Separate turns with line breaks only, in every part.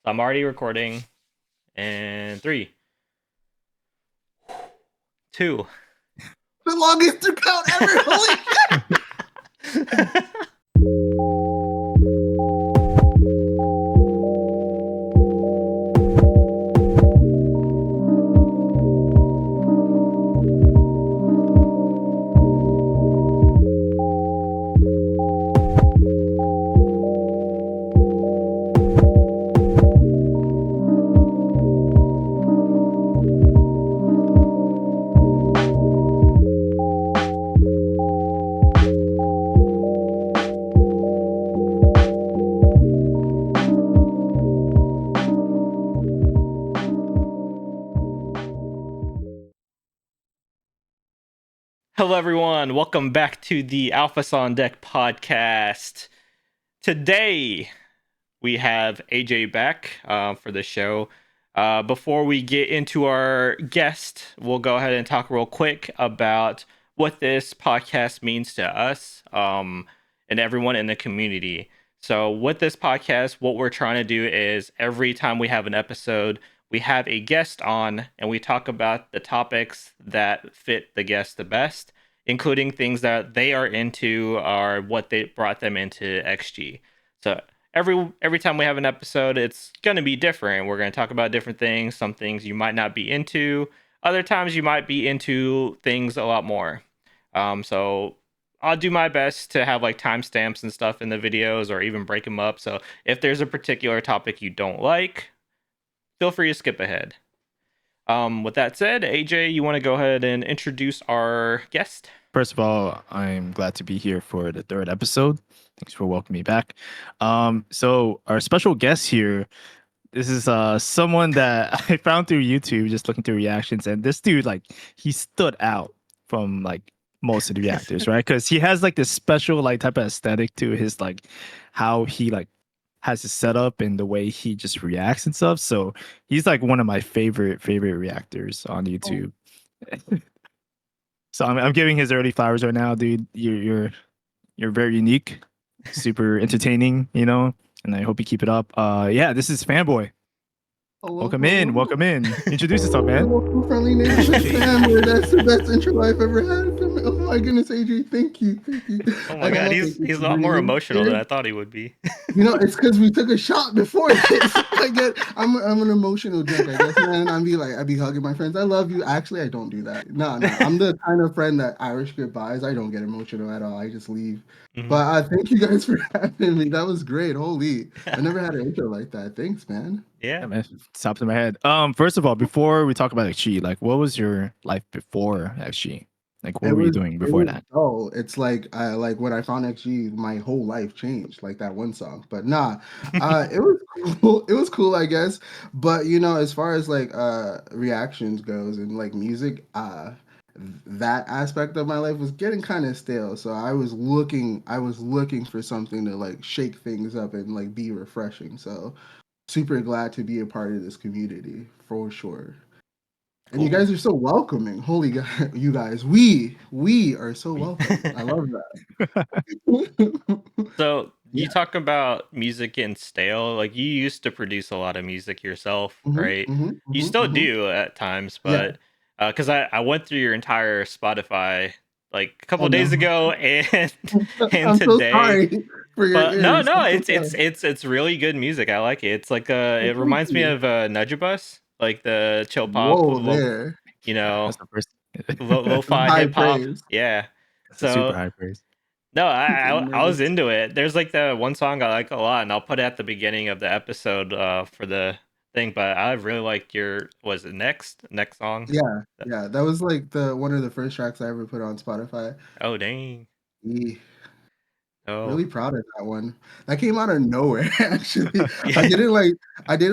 So I'm already recording. And three, two.
The longest to count ever. Holy shit.
Hello, everyone. Welcome back to the alphazondeck podcast. Today, we have AJ back for the show. Before we get into our guest, we'll go ahead and talk real quick about what this podcast means to us and everyone in the community. So, with this podcast, what we're trying to do is every time we have an episode, we have a guest on and we talk about the topics that fit the guest the best, including things that they are into or what they brought them into XG. So every time we have an episode, it's going to be different. We're going to talk about different things. Some things you might not be into. Other times you might be into things a lot more. So I'll do my best to have like timestamps and stuff in the videos or even break them up. So if there's a particular topic you don't like, feel free to skip ahead. With that said, AJ, you want to go ahead and introduce our guest?
First of all, I'm glad to be here for the third episode. Thanks for welcoming me back. So our special guest here, this is someone that I found through YouTube, just looking through reactions, and this dude, like, he stood out from like most of the reactors, right? Because he has like this special like type of aesthetic to his like how he like has his setup and the way he just reacts and stuff. So he's like one of my favorite reactors on YouTube. So I'm giving his early flowers right now, dude. You're very unique, super entertaining, and I hope you keep it up. Yeah, this is Fanboy. Welcome in. Introduce yourself, man.
Welcome, friendly neighborhood family. That's the best intro I've ever had. Oh my goodness, AJ, thank you.
Oh my god, he's a lot more emotional than I thought he would be.
It's because we took a shot before this. I'm an emotional drunk, I guess, man. I'd be hugging my friends. I love you. Actually, I don't do that. No. I'm the kind of friend that Irish goodbyes. I don't get emotional at all. I just leave. Mm-hmm. But thank you guys for having me. That was great. Holy, I never had an intro like that. Thanks, man.
Yeah,
man. Stops in my head. First of all, before we talk about XG, like, what was your life before XG? Like, what were you doing before that?
Oh, it's like when I found XG, my whole life changed, like that one song. But nah, it was cool. It was cool, I guess. But as far as like reactions goes and like music, that aspect of my life was getting kind of stale. So I was looking for something to like shake things up and like be refreshing. So super glad to be a part of this community for sure. And cool. You guys are so welcoming. Holy God, you guys, we are so welcoming. I love that.
So you talk about music and stale. Like you used to produce a lot of music yourself, right? You still do at times, but because I went through your entire Spotify like a couple of days ago and
I'm
today.
So sorry for your
but ears. No, it's really good music. I like it. It's like it reminds me of Nudgebus. Like the chill pop,
there.
That's the first lo-fi hip hop. Yeah,
that's so super high praise.
No, I was into it. There's like the one song I like a lot, and I'll put it at the beginning of the episode for the thing. But I really liked was it next song?
Yeah, that was like one of the first tracks I ever put on Spotify.
Oh dang!
Yeah. Oh. Really proud of that one. That came out of nowhere, actually. I did it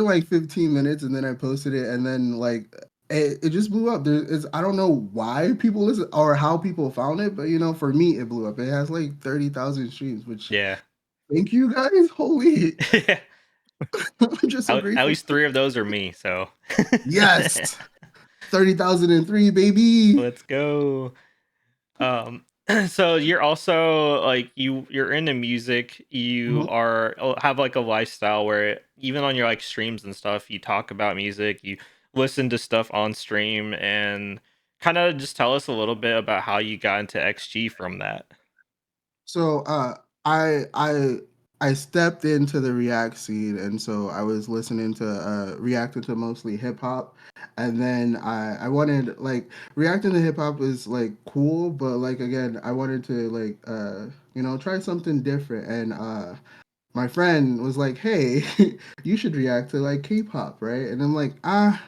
like 15 minutes and then I posted it and then like it just blew up. I don't know why people listen or how people found it, but for me it blew up. It has like 30,000 streams, which thank you guys. Holy.
I'm just so grateful. At least 3 of those are me, so
yes. 30,003, baby.
Let's go. So you're also like you're into music. You
Mhm.
are have like a lifestyle where even on your like streams and stuff, you talk about music. You listen to stuff on stream and kind of just tell us a little bit about how you got into XG from that.
So I I I stepped into the React scene, and so I was listening to reacting to mostly hip hop, and then I wanted like reacting to hip hop is like cool, but like again I wanted to like try something different, and my friend was like, hey, you should react to like K-pop, right? And I'm like, I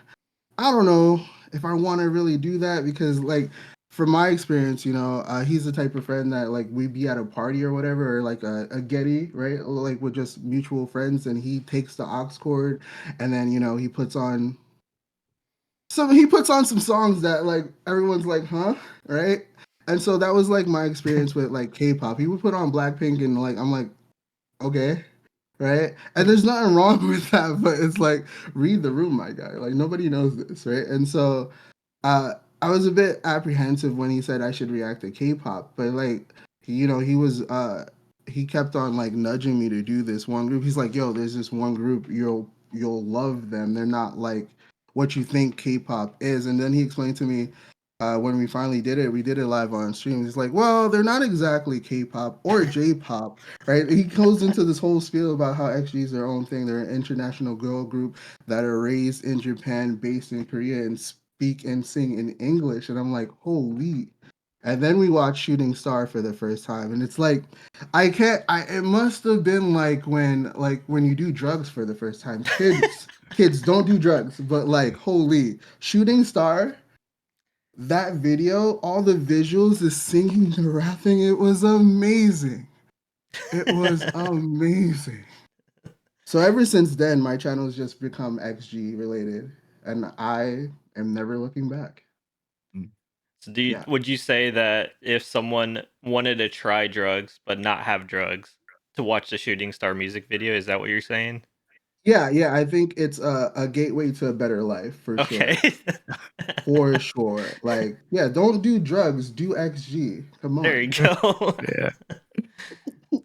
don't know if I want to really do that because, like, from my experience, he's the type of friend that like we'd be at a party or whatever, or like a getty, right? Like with just mutual friends, and he takes the aux cord, and then he puts on some songs that like everyone's like, huh, right? And so that was like my experience with like K-pop. He would put on Blackpink, and like I'm like, okay, right? And there's nothing wrong with that, but it's like read the room, my guy. Like nobody knows this, right? And so uh, I was a bit apprehensive when he said I should react to K-pop, but like, he kept on like nudging me to do this one group. He's like, "Yo, there's this one group you'll love them. They're not like what you think K-pop is." And then he explained to me when we finally did it, we did it live on stream. He's like, "Well, they're not exactly K-pop or J-pop, right?" He goes into this whole spiel about how XG is their own thing. They're an international girl group that are raised in Japan, based in Korea, and speak and sing in English. And I'm like, holy. And then we watched Shooting Star for the first time. And it's like, I can't, it must have been like when you do drugs for the first time. Kids don't do drugs, but like, holy. Shooting Star, that video, all the visuals, the singing, the rapping, it was amazing. It was amazing. So ever since then, my channel's just become XG related, and I am never looking back.
Mm.
So
Yeah,
would you say that if someone wanted to try drugs but not have drugs to watch the Shooting Star music video, is that what you're saying?
yeah. I think it's a gateway to a better life for
Okay.
sure, for sure. Like, yeah, don't do drugs, do XG. Come
There you
on.
go.
Yeah.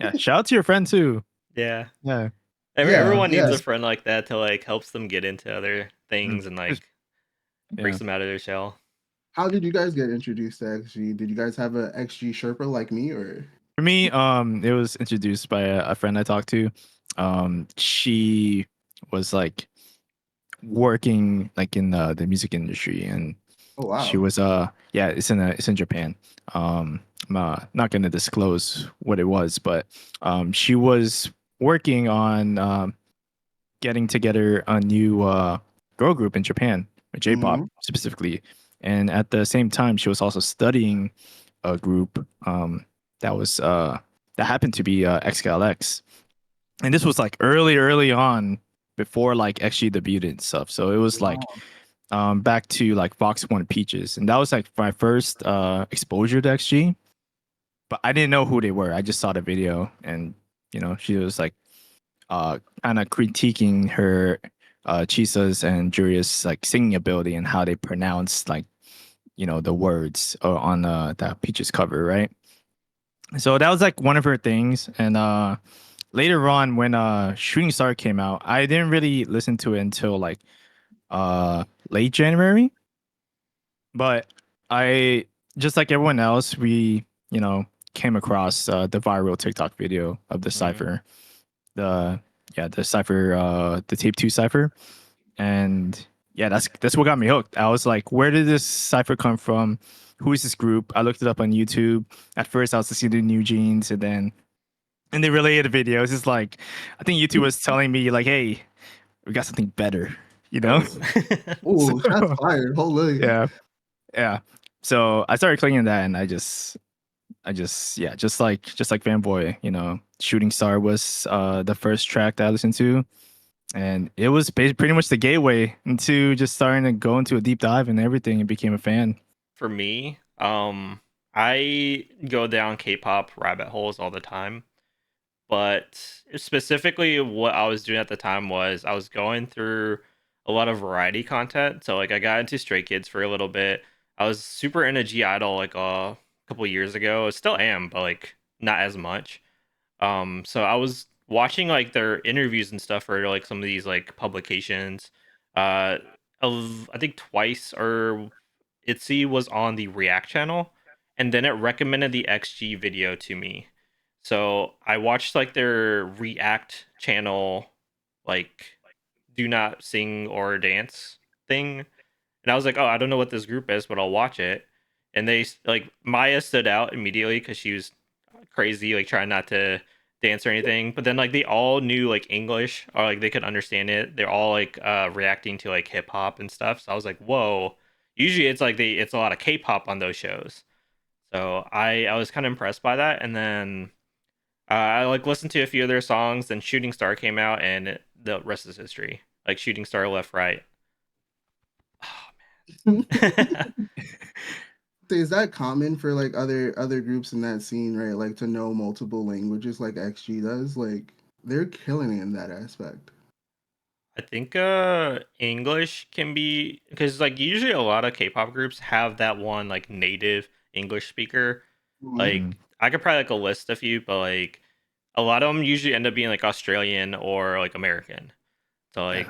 Yeah. Shout out to your friend too.
Yeah.
Yeah.
Yeah,
Everyone needs
yeah.
a friend like that to like helps them get into other
Mm.
things and like
Yeah.
breaks them out of their shell.
How did you guys get introduced to XG? Did you guys have a XG Sherpa like me, or?
For me, it was introduced by a friend I talked to. She was like working like in the music industry, and
Oh
she
wow.
was yeah, it's in Japan. I'm not gonna disclose what it was, but she was working on getting together a new girl group in Japan, J-pop
Mm-hmm.
specifically, and at the same time, she was also studying a group that was that happened to be XKLX, and this was like early on before like XG debuted and stuff. So it was like
Wow.
back to like Fox One Peaches, and that was like my first exposure to XG. But I didn't know who they were. I just saw the video, and she was like kind of critiquing her Chisa's and Juria's like singing ability and how they pronounce like the words on that Peaches cover, right? So that was like one of her things, and later on when Shooting Star came out, I didn't really listen to it until like late January. But I just like everyone else, we came across the viral TikTok video of the
Mhm.
cipher, the the cipher, the tape two cipher, and yeah, that's what got me hooked. I was like, where did this cipher come from? Who is this group? I looked it up on YouTube. At first, I was listening to New Jeans, and then in the related videos, it's like I think YouTube was telling me like, hey, we got something better, you know?
Oh.
So
Oh, shots fired. Holy.
yeah, yeah. So I started clicking that, and yeah, just like Fanboy, Shooting Star was the first track that I listened to, and it was pretty much the gateway into just starting to go into a deep dive and everything, and became a fan.
For me, I go down K-pop rabbit holes all the time. But specifically, what I was doing at the time was I was going through a lot of variety content. So like I got into Stray Kids for a little bit. I was super into G Idol like couple years ago. I still am, but like not as much. So I was watching like their interviews and stuff for like some of these like publications. Uh, I think twice or Itzy was on the React channel, and then it recommended the XG video to me. So I watched like their React channel, like do not sing or dance thing, and I was like, oh, I don't know what this group is, but I'll watch it. And they like Maya stood out immediately because she was crazy, like trying not to dance or anything. But then like they all knew like English or like they could understand it. They're all like reacting to like hip hop and stuff. So I was like, whoa. Usually it's like it's a lot of K-pop on those shows. So I was kind of impressed by that. And then I like listened to a few of their songs. Then Shooting Star came out, and the rest is history. Like Shooting Star, Left, Right. Oh man.
Is that common for like other groups in that scene, right? Like to know multiple languages like XG does? Like they're killing it in that aspect.
I think English can be, because like usually a lot of K-pop groups have that one like native English speaker.
Mhm.
Like I could probably like a list a few, but like a lot of them usually end up being like Australian or like American. So
Yeah.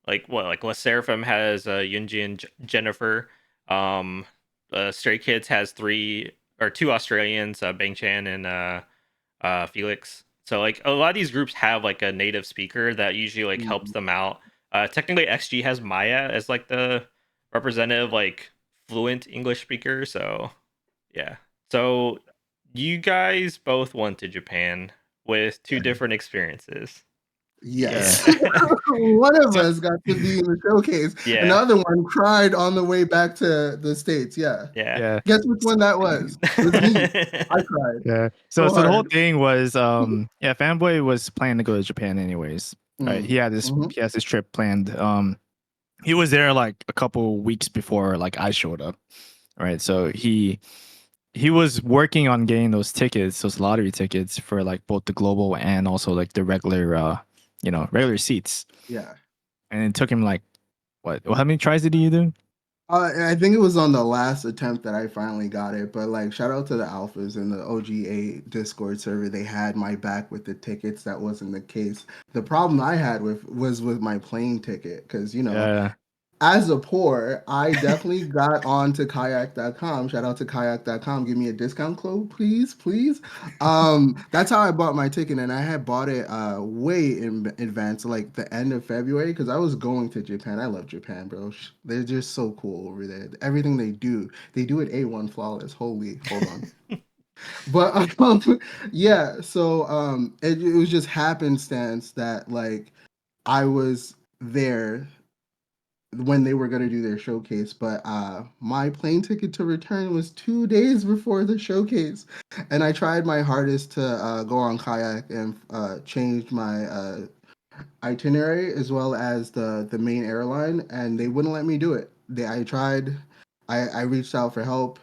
like what like Les Seraphim has Yunji and Jennifer. Um, Stray Kids has two Australians, Bang Chan and Felix. So like a lot of these groups have like a native speaker that usually like helps
Mhm.
them out. Technically, XG has Maya as like the representative like fluent English speaker. So yeah. So you guys both went to Japan with two different experiences.
Yeah.
Yes.
Yeah.
One of
So
us got to be in the showcase.
Yeah.
Another one cried on the way back to the States. Yeah.
Yeah.
yeah.
Guess which one that was? It was me. I cried
Yeah. So
so
the whole
hard.
thing was yeah, Fanboy was planning to go to Japan anyways. Right.
Mm. Mhm.
He has this trip planned. He was there like a couple weeks before like I showed up. Right. So he was working on getting those tickets, those lottery tickets for like both the global and also like the regular regular seats.
Yeah.
And it took him like what? How many tries did he do?
I think it was on the last attempt that I finally got it, but like shout out to the Alphas and the OGA Discord server. They had my back with the tickets. That wasn't the case. The problem I had was with my plane ticket because
Yeah.
as a poor, I definitely got on to kayak.com. Shout out to kayak.com. Give me a discount code, please, please. That's how I bought my ticket, and I had bought it way in advance, like the end of February, because I was going to Japan. I love Japan, bro. They're just so cool over there. Everything they do it A1 flawless. Holy, hold on. But yeah, so it was just happenstance that like I was there when they were going to do their showcase, but my plane ticket to return was 2 days before the showcase, and I tried my hardest to go on kayak and change my itinerary as well as the main airline, and they wouldn't let me do it. I tried, I reached out for help,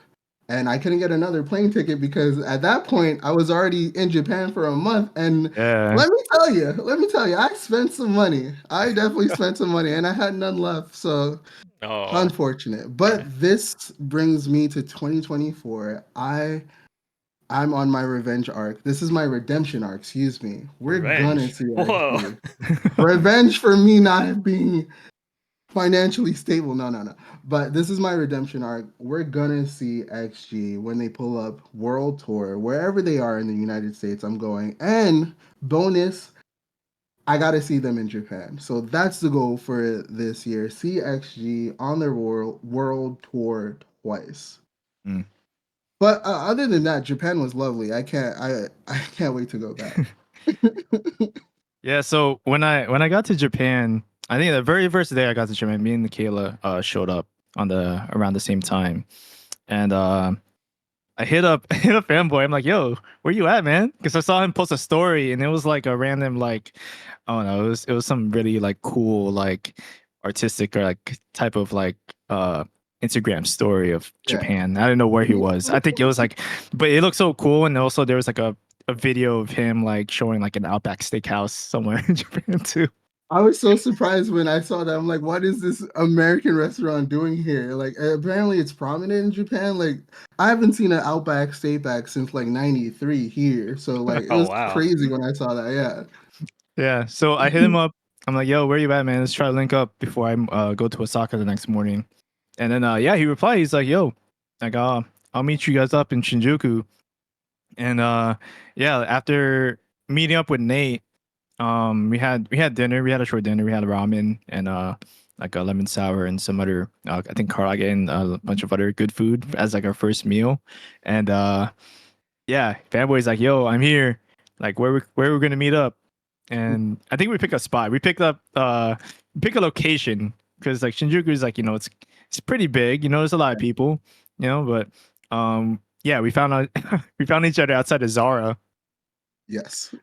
and I couldn't get another plane ticket because at that point I was already in Japan for a month. And
Yeah.
let me tell you, I spent some money. I definitely spent some money, and I had none left. So
Oh,
unfortunate. But
yeah.
this brings me to 2024. I'm on my revenge arc. This is my redemption arc, excuse me. We're gonna
Revenge.
see
Whoa.
XG. Revenge for me not being financially stable. No, no, no. But this is my redemption arc. We're gonna see XG when they pull up World Tour, wherever they are in the United States. I'm going. And bonus, I gotta see them in Japan. So that's the goal for this year. See XG on their world tour twice.
Mm.
But other than that, Japan was lovely. I can't wait to go back.
Yeah, so when I got to Japan, I think the very first day I got to Japan, me and Kayla showed up on the around the same time, and I hit up I hit up fanboy. I'm like, "Yo, where you at, man?" Because I saw him post a story, and it was like a random like, I don't know, it was some really like cool like artistic or like type of like Instagram story of
Yeah.
Japan. I don't know where he was. I think it was like, but it looked so cool, and also there was like a video of him like showing like an Outback Steakhouse somewhere in Japan too.
I was so surprised when I saw that. I'm like, what is this American restaurant doing here? Like, apparently it's prominent in Japan. Like, I haven't seen an Outback Steakback since like '93 here. So like, it
Oh
was
wow.
crazy when I saw that. Yeah.
Yeah. So I hit him up. I'm like, yo, where you at, man? Let's try to link up before I go to Osaka the next morning. And then yeah, he replied. He's like, yo, like I'll meet you guys up in Shinjuku. And yeah, after meeting up with Nate, we had dinner. We had a short dinner. We had ramen and like a lemon sour and some other I think karaage and a bunch of other good food as like our first meal. And yeah, fanboy's like, yo, I'm here. Like where we're gonna meet up. And I think we pick a spot. We picked up pick a location because like Shinjuku is like, it's pretty big, there's a lot of people, but yeah, we found out we found each other outside of Zara.
Yes.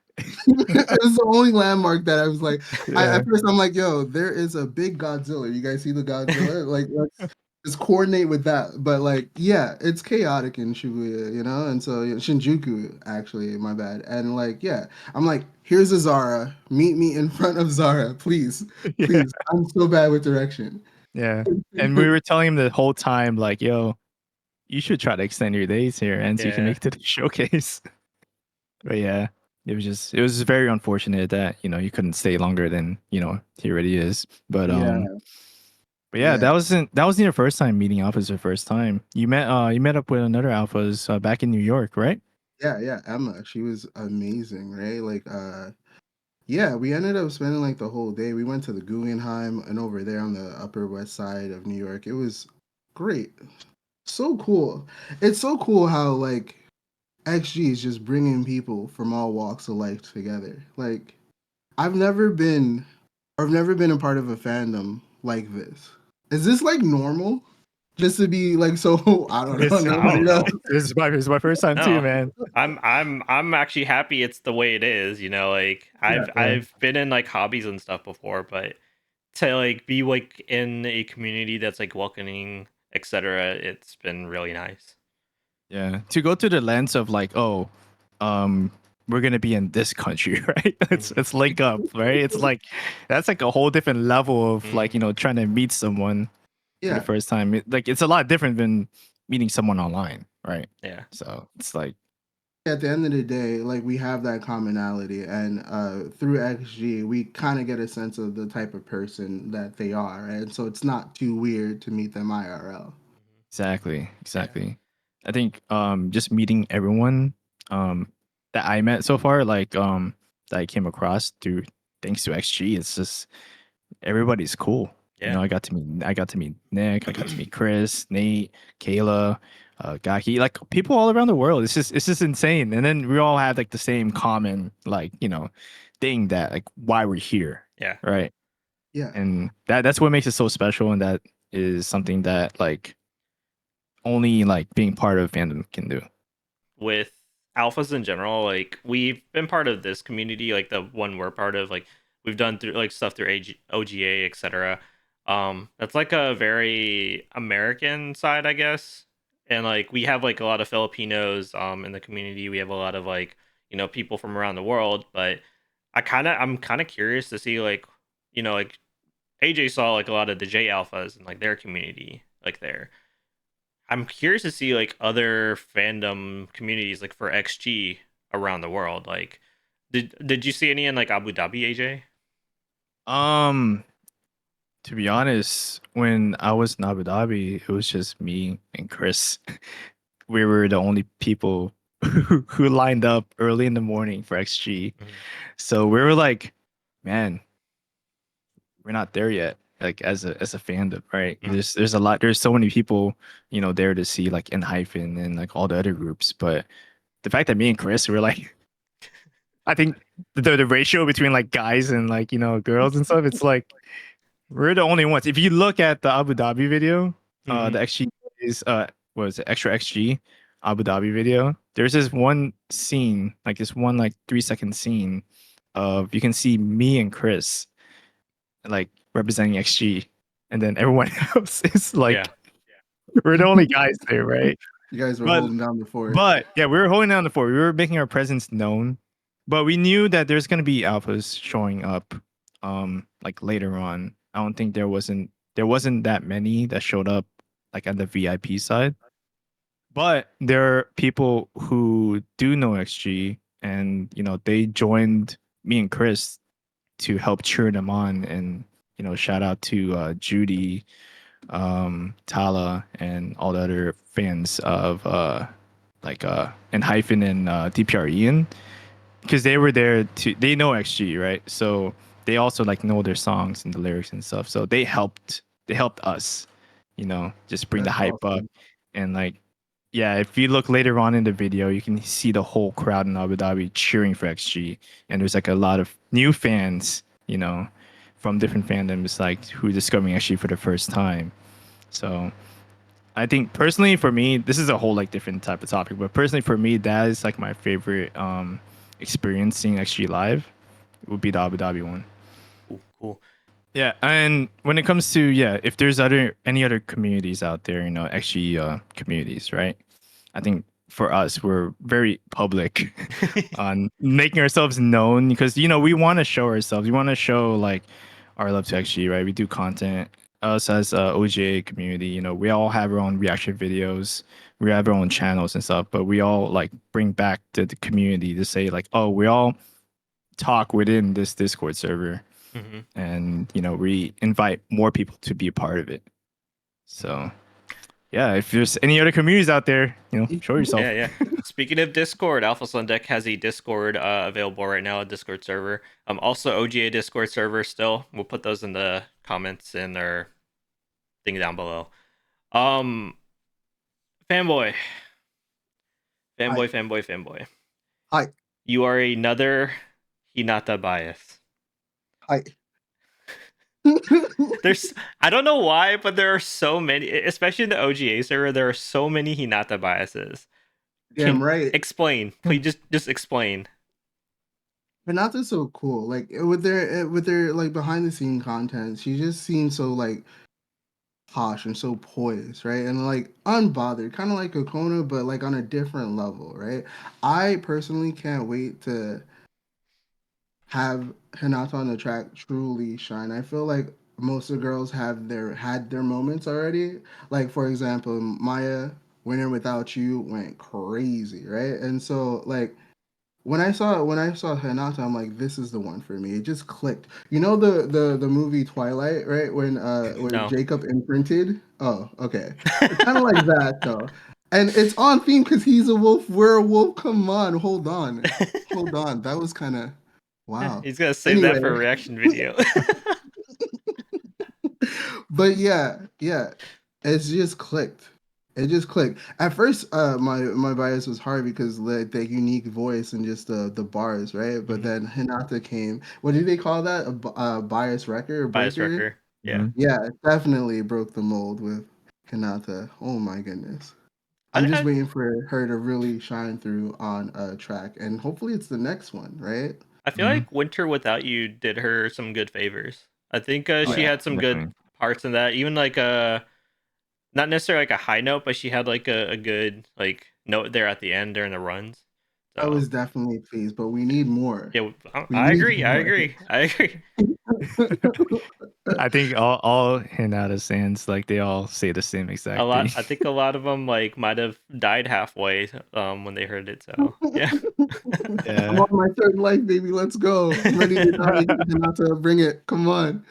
It was the only landmark that I was like,
Yeah.
at first I'm like, yo, there is a big Godzilla. You guys see the Godzilla? Like, let's just coordinate with that. But like, yeah, it's chaotic in Shibuya, and so Shinjuku, actually, my bad. And like, yeah, I'm like, here's a Zara. Meet me in front of Zara, please,
Yeah.
please. I'm so bad with direction.
Yeah. And we were telling him the whole time, like, yo, you should try to extend your days here and so you can
Yeah.
make it to the showcase. But yeah, it was very unfortunate that, you couldn't stay longer than, he already is. But
Yeah,
but yeah,
yeah,
that wasn't your first time meeting Alphas your first time. You met up with another Alphas back in New York, right?
yeah. Emma, she was amazing, right? Like, yeah, we ended up spending like the whole day. We went to the Guggenheim and over there on the Upper West Side of New York. It was great. So cool. It's so cool how like XG is just bringing people from all walks of life together. Like I've never been I've never been a part of a fandom like this. Is this like normal? Just to be like so I don't know,
I
nobody
don't
knows.
know.
This is my first time too,
No.
man.
I'm actually happy it's the way it is, like
Yeah,
I've been in like hobbies and stuff before, but to like be like in a community that's like welcoming, etc., it's been really nice.
Yeah, to go to the lens of like, oh, um, we're gonna be in this country, right? It's
Mhm.
it's link up, right? It's like that's like a whole different level of like
Mhm.
trying to meet someone for the
yeah.
first time. Like it's a lot different than meeting someone online, right?
Yeah.
So it's like
At the end of the day, like we have that commonality, and through XG, we kind of get a sense of the type of person that they are, and so it's not too weird to meet them IRL.
Mhm.
exactly,
Yeah.
exactly. I think just meeting everyone that I met so far, like that I came across through thanks to XG, it's just everybody's cool.
Yeah.
I got to meet Nick, I got to meet Chris, Nate, Kayla, Gaki, like people all around the world. It's just insane. And then we all had like the same common like, thing that like why we're here.
Yeah.
Right.
Yeah,
And that's what makes it so special. And that is something that like only like being part of fandom can do.
With alphas in general, like we've been part of this community, like the one we're part of, like we've done through like stuff through OGA, etc. That's like a very American side, I guess. And like we have like a lot of Filipinos in the community. We have a lot of like, people from around the world, but I'm kind of curious to see like AJ saw like a lot of the J alphas and like their community like there. I'm curious to see like other fandom communities like for XG around the world. Like, did you see any in like Abu Dhabi, AJ?
Um, to be honest, when I was in Abu Dhabi, it was just me and Chris. We were the only people who lined up early in the morning for XG.
Mhm.
So we were like, man, we're not there yet. Like as a fandom, right?
Mhm.
There's a lot. There's so many people, there to see like in hyphen and like all the other groups. But the fact that me and Chris were like, I think the ratio between like guys and like girls and stuff, it's like we're the only ones. If you look at the Abu Dhabi video,
Mhm.
the XG is what is it, extra XG Abu Dhabi video. There's this one scene, like this one like 3 second scene of you can see me and Chris like representing XG, and then everyone else is
Yeah.
like we're the only guys there, right?
you guys were
But
holding down the fort.
but yeah, we were holding down the fort. We were making our presence known, but we knew that there's gonna be alphas showing up like later on. I don't think there wasn't that many that showed up like at the VIP side. But there are people who do know XG, and they joined me and Chris to help cheer them on. And shout out to Judy, Tala, and all the other fans of and Hyphen and DPR Ian, because they were there to, they know XG, right? So they also like know their songs and the lyrics and stuff. So they helped us, just bring the
That's
hype up.
awesome.
And like, yeah, if you look later on in the video, you can see the whole crowd in Abu Dhabi cheering for XG. And there's like a lot of new fans, from different fandoms, like who are discovering XG for the first time. So I think personally for me, this is a whole like different type of topic, but personally for me, that is like my favorite experience seeing XG live. It would be the Abu Dhabi one.
Cool, cool.
Yeah, and when it comes to, yeah, if there's any other communities out there, XG communities, right? I think for us, we're very public on making ourselves known, because we want to show ourselves. We want to show like our love to XG, right? We do content. Us as a OGA community, we all have our own reaction videos. We have our own channels and stuff, but we all like bring back the community to say like, oh, we all talk within this Discord server,
Mhm.
and we invite more people to be a part of it. So yeah, if there's any other communities out there, show yourself.
Yeah, yeah. Speaking of Discord, Alphazondeck has a Discord available right now, a Discord server. Also OGA Discord server still. We'll put those in the comments in our thing down below. Um, fanboy,
Hi.
fanboy.
Hi.
You are another hinata bias.
Hi.
There's, I don't know why, but there are so many, especially in the OGA server. There are so many hinata biases.
Damn
Can
right.
explain, please. Just explain.
Renata's so cool. Like with their like behind the scene content, she just seems so like posh and so poised, right? And like unbothered, kind of like Cocona, but like on a different level, right? I personally can't wait to have Hinata on the track truly shine. I feel like most of the girls have had their moments already. Like for example, Maya Winner Without You went crazy, right? And so like when I saw Hinata, I'm like, this is the one for me. It just clicked. You know the movie Twilight, right? When
No.
Jacob imprinted. Oh, okay. It's kind of like that though, and it's on theme because he's a wolf. We're a wolf. Come on, hold on. That was kind of wow.
He's gonna save that for
Anyway,
a reaction video.
but yeah, it's just clicked. It just clicked. At first, my bias was hard because like the unique voice and just the bars, right? But
Mhm.
then Hinata came. What do they call that? A bias wrecker or
Bias
breaker?
wrecker. Yeah.
Mhm.
Yeah, it definitely broke the mold with Hinata. Oh my goodness.
I,
I'm just
I
waiting for her to really shine through on a track, and hopefully it's the next one, right?
I feel
Mhm.
like Winter Without You did her some good favors. I think
Oh
she
yeah,
had some good
definitely.
parts in that. Even like not necessarily like a high note, but she had like a good like note there at the end during the runs.
I
So
was definitely pleased, but we need more.
yeah,
We
I
need
agree. I
more.
agree. I agree.
I think all Hinata stands like they all say the same
A
exact thing.
lot. I think a lot of them like might have died halfway when they heard it. So yeah.
I'm
Yeah.
on my third life, baby. Let's go. I'm ready to die. Not to bring it. Come on.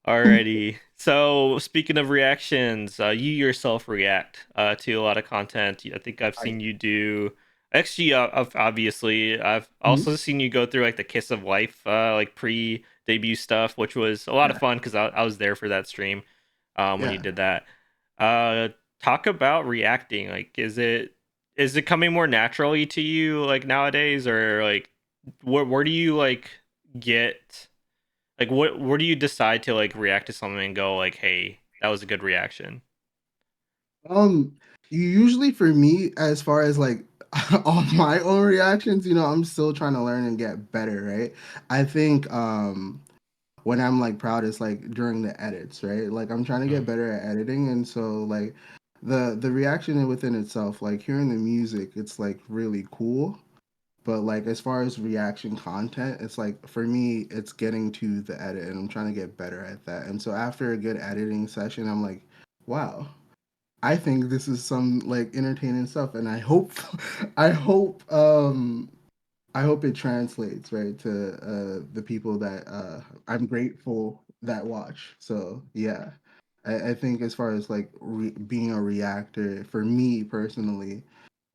Alrighty. So speaking of reactions, you yourself react to a lot of content. I think I've
I,
seen you do XG. Obviously, I've
mhm.
also seen you go through like the Kiss of Life, like pre-debut stuff, which was a lot of
Yeah,
fun because I was there for that stream when you
yeah.
did that. Uh, Talk about reacting. Like, is it coming more naturally to you like nowadays, or like where do you like get? Like where do you decide to like react to something and go like, "Hey, that was a good reaction."
Um, usually for me, as far as like all my own reactions, I'm still trying to learn and get better, right? I think when I'm like proudest, like during the edits, right? Like I'm trying to get
Mm,
better at editing, and so like the reaction within itself, like hearing the music, it's like really cool. But like as far as reaction content, it's like for me, it's getting to the edit, and I'm trying to get better at that. And so after a good editing session, I'm like, wow, I think this is some like entertaining stuff, and I hope, I hope it translates right to the people that I'm grateful that watch. So yeah, I think as far as like being a reactor for me personally,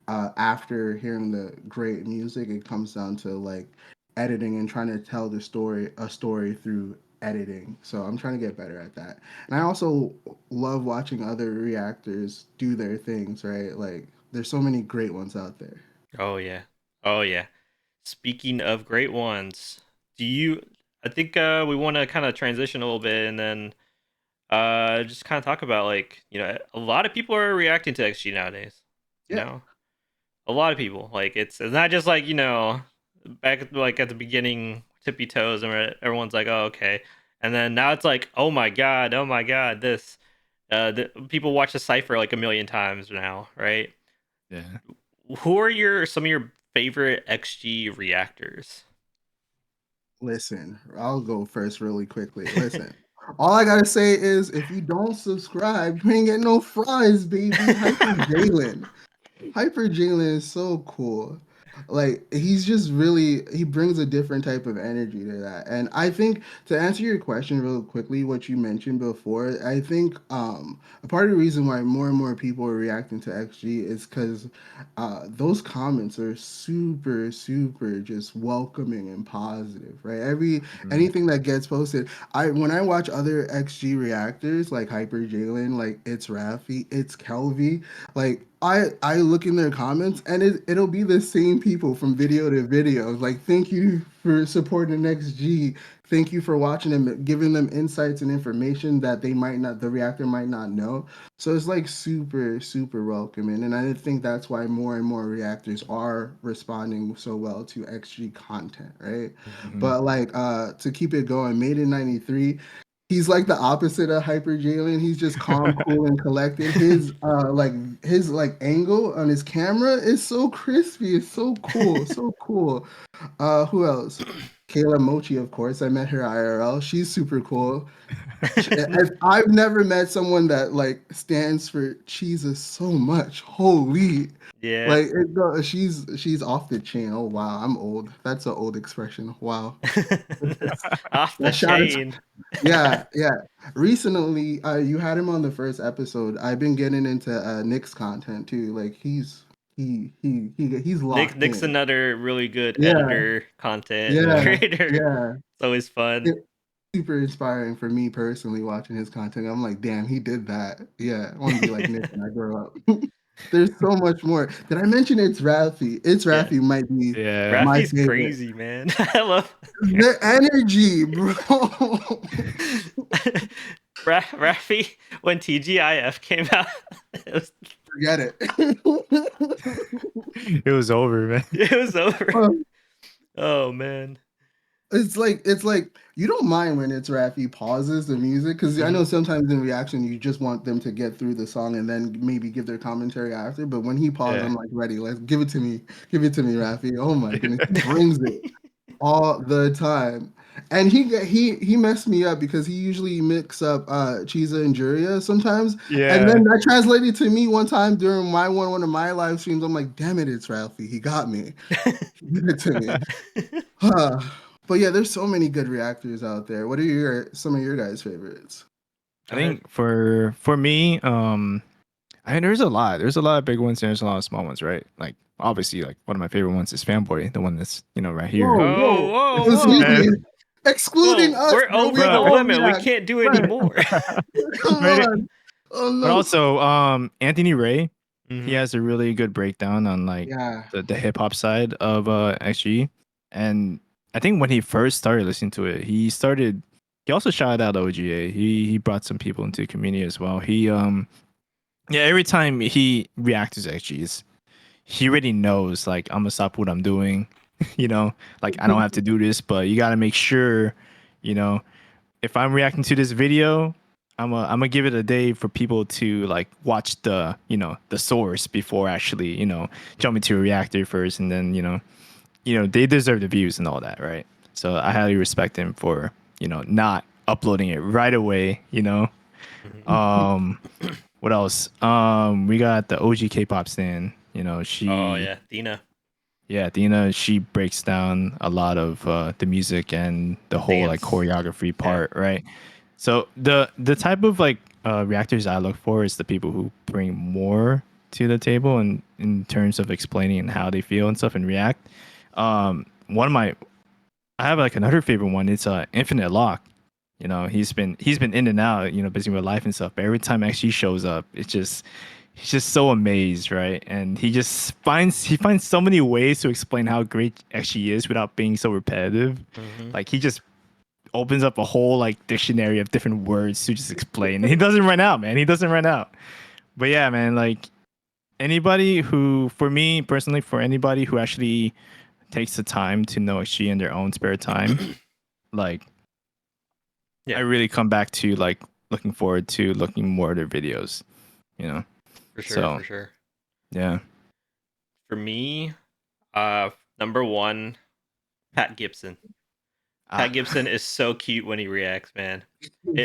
after hearing the great music, it comes down to like editing and trying to tell a story through editing. So I'm trying to get better at that. And I also love watching other reactors do their things, right? Like there's so many great ones out there.
Oh yeah. Oh yeah. Speaking of great ones, do you I think we want to kind of transition a little bit and then just kind of talk about like, a lot of people are reacting to XG nowadays. You
Yeah.
know? A lot of people. Like it's not just like, back like at the beginning, tippy toes and everyone's like, "Oh, okay." And then now it's like, oh my god, this people watch the cipher like a million times now, right?
Yeah.
Who are some of your favorite XG reactors?
Listen, I'll go first really quickly. Listen, all I gotta say is if you don't subscribe, you ain't getting no fries, baby. Hyper Jalen. Hyper Jalen is so cool. Like he's just really he brings a different type of energy to that. And I think to answer your question real quickly, what you mentioned before, I think a part of the reason why more and more people are reacting to XG is because those comments are super, super just welcoming and positive, right?
Mhm.
Anything that gets posted, I when I watch other XG reactors like Hyper Jalen, like it's Rafi, it's Kelvy, like I look in their comments and it'll be the same people from video to video. Like, thank you for supporting XG. Thank you for watching them, giving them insights and information that the reactor might not know. So it's like super, super welcoming. And I think that's why more and more reactors are responding so well to XG content, right?
Mhm.
But like to keep it going, Made in 93, he's like the opposite of Hyper Jalen. He's just calm, cool, and collected. His like angle on his camera is so crispy. It's so cool. So cool. Who else? Kayla Mochi, of course. I met her IRL. She's super cool. I've never met someone that like stands for chisa so much. Holy.
Yeah.
Like she's off the chain. Oh wow, I'm old. That's an old expression. Wow.
Off the
Well, shout out
chain.
yeah, yeah. Recently, you had him on the first episode. I've been getting into Nick's content too. Like he's locked
Nick's
in.
another really good
Yeah,
editor, content
yeah,
Yeah.
creator.
yeah.
It's always fun.
It's super inspiring for me personally watching his content. I'm like, damn, he did that. Yeah, I want to be like Nick when I grow up. There's so much more. Did I mention it's Rafi? It's
Yeah.
Rafi might be
Yeah.
my
Rafi's
favorite.
crazy, man. I love
The energy, bro.
Rafi when TGIF came out. It was,
Forget it.
It was over, man.
it was over. Oh man.
It's like you don't mind when it's Rafi pauses the music because I
Hmm.
know sometimes in reaction you just want them to get through the song and then maybe give their commentary after. But when he pauses,
Yeah.
I'm like, ready. Let's give it to me, Rafi. Oh my goodness, he brings it all the time. And he messed me up because he usually mix up Chisa and Juria sometimes. And
Yeah.
then that translated to me one time during one of my live streams. I'm like, damn it, it's Ralphie. He got me. He did it to me. But yeah, there's so many good reactors out there. What are some of your guys' favorites?
I
Go ahead.
think for me, I mean, there's a lot. There's a lot of big ones and there's a lot of small ones, right? Like obviously, like one of my favorite ones is Fanboy, the one that's right here.
Whoa,
Oh,
whoa.
whoa,
Excuse
whoa.
me.
And,
Excluding
Whoa,
us,
we're
bro. We
over
can
the
bro,
all
limit. We
react.
can't do any
Right.
more.
Come
but
on. Oh
but
no.
also Anthony Ray, he
Hmm.
has a really good breakdown on like
Yeah.
the hip hop side of XG. And I think when he first started listening to it, he also shouted out OGA. He brought some people into the community as well. Yeah, every time he reacts to XGs, he already knows like I'm gonna stop what I'm doing. you know, like I don't have to do this, but you gotta make sure, you know, if I'm reacting to this video, I'm gonna give it a day for people to like watch the the source before actually jumping to a reactor first, and then you know, they deserve the views and all that, right? So I highly respect him for, you know, not uploading it right away, you know.
Mhm.
Um, what else? We got the OG K-pop stan. You know,
Oh
she,
yeah, Dina
yeah, Dina. She breaks down a lot of the music and the whole like
dance.
choreography
Yeah.
part, right? So the type of like reactors I look for is the people who bring more to the table and in terms of explaining and how they feel and stuff and react. One of my I have like another favorite one. It's Infinite Lock. You know, he's been in and out, you know, busy with life and stuff. But every time XG shows up, it's just he's just so amazed, right? And he finds so many ways to explain how great XG is without being so repetitive.
Hmm.
Like he just opens up a whole like dictionary of different words to just explain. And he doesn't run out, man. He doesn't run out. But yeah, man, like anybody who, for me personally, for anybody who actually takes the time to know XG in their own spare time, like I
Yeah,
really come back to like looking forward to looking more at their videos, you know.
for sure,
So
for sure.
yeah,
For me, number one, Pat Gibson. Pat
ah,
Gibson is so cute when he reacts, man.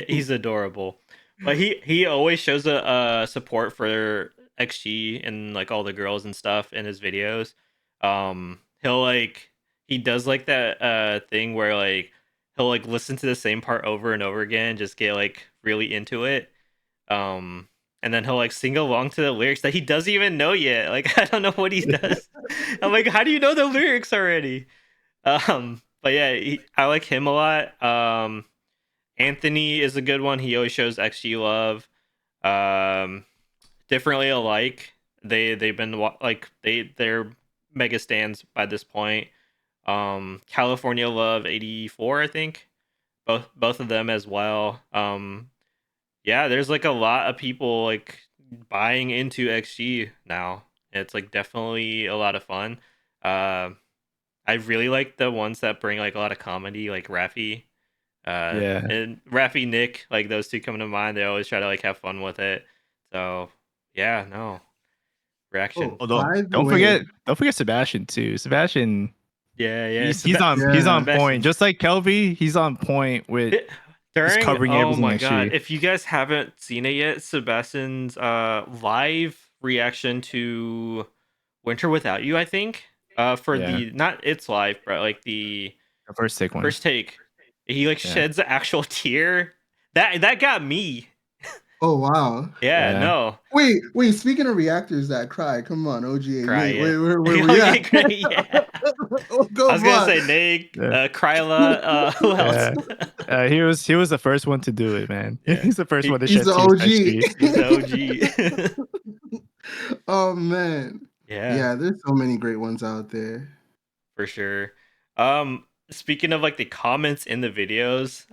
He's adorable. But he always shows a support for XG and like all the girls and stuff in his videos. He'll like he does like that thing where like he'll like listen to the same part over and over again, just get like really into it. Um and then he'll like sing along to the lyrics that he doesn't even know yet. Like I don't know what he does. I'm like, how do you know the lyrics already? But yeah, I like him a lot. Anthony is a good one. He always shows XG love. Um, Differently alike. They've been like they're mega stands by this point. California Love 84, I think. Both of them as well. Yeah, there's like a lot of people like buying into XG now. It's like definitely a lot of fun. Uh, I really like the ones that bring like a lot of comedy, like Raffy,
yeah.
and Raffy Nick. Like those two come to mind. They always try to like have fun with it. So yeah, no reaction.
Oh,
Although
by the
don't
way,
forget Sebastian too. Sebastian,
Yeah, yeah.
he's on
yeah.
point.
Sebastian.
Just like Kelby, he's on point with
It,
just
during
covering
oh
everything
my god,
XG.
if you guys haven't seen it yet, Sebastian's live reaction to Winter Without You, I think. For
Yeah,
the not its live, but like the
the first take one.
first take. He like
Yeah,
sheds the actual tear. That got me.
Oh wow.
Yeah,
yeah.
no.
Wait. Speaking of reactors that cry, come on, OG and
Cry,
Nate.
yeah.
Where
Oh
we
yeah,
at?
cry, yeah.
Oh,
I was
come
gonna
on.
say Nate,
Yeah.
Kryla, who else?
Yeah. He was the first one to do it, man.
Yeah.
He's the first one to
He's
shed
the
tears for
OG.
XG.
He's the OG.
Oh man.
Yeah,
Yeah, there's so many great ones out there.
for sure. Speaking of like the comments in the videos,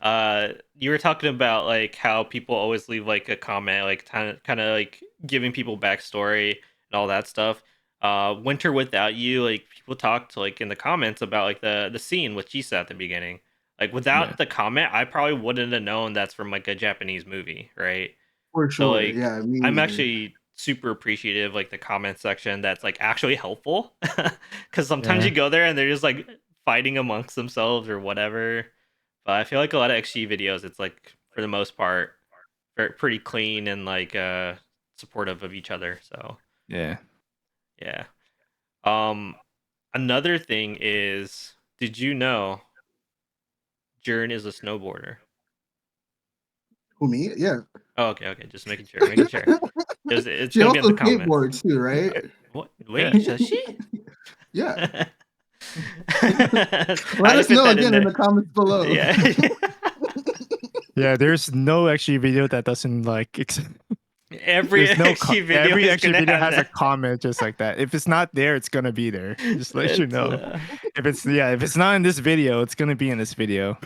you were talking about like how people always leave like a comment, like kind of like giving people backstory and all that stuff. Winter Without You, like people talked like in the comments about like the scene with Chisa at the beginning. Like
Yeah,
without the comment, I probably wouldn't have known that's from like a Japanese movie, right?
For
So
sure.
like
Yeah, me
I'm
neither.
actually super appreciative like the comment section that's like actually helpful because sometimes
yeah,
you go there and they're just like fighting amongst themselves or whatever. But I feel like a lot of XG videos, it's like for the most part, pretty clean and like supportive of each other. So
yeah.
yeah. Um, Another thing is, did you know Jurin is a snowboarder?
Who me? Yeah.
Oh, okay, okay, just making sure, making sure. It's
She
gonna be in the
also
comments.
skateboards too, right?
What?
Yeah.
Wait, does she?
Yeah.
I
Let
had to
us
fit
know
that in
again in
there.
the comments below.
Yeah.
Yeah, there's no XG video that doesn't like
Every
there's no
XG video
every
is
XG
gonna
video
have
has a
that.
comment just like that. If it's not there, it's gonna be there. Just let you
It's
know. If it's not in this video, it's gonna be in this video.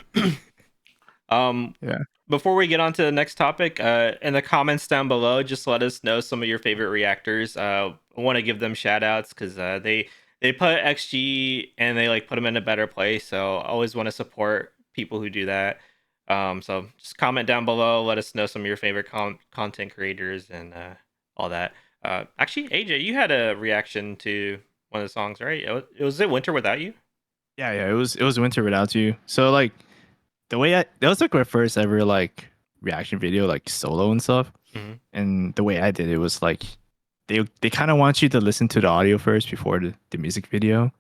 um
Yeah.
before we get on to the next topic, in the comments down below, just let us know some of your favorite reactors. I want to give them shout outs because they put XG and they like put them in a better place. So I always want to support people who do that. So just comment down below, let us know some of your favorite content creators and all that. Actually, AJ, you had a reaction to one of the songs, right? Was it Winter Without You?
Yeah. It was winter without you. So like the way that was like my first ever like reaction video, like solo and stuff.
Hmm.
And the way I did it was like they kind of want you to listen to the audio first before the music video,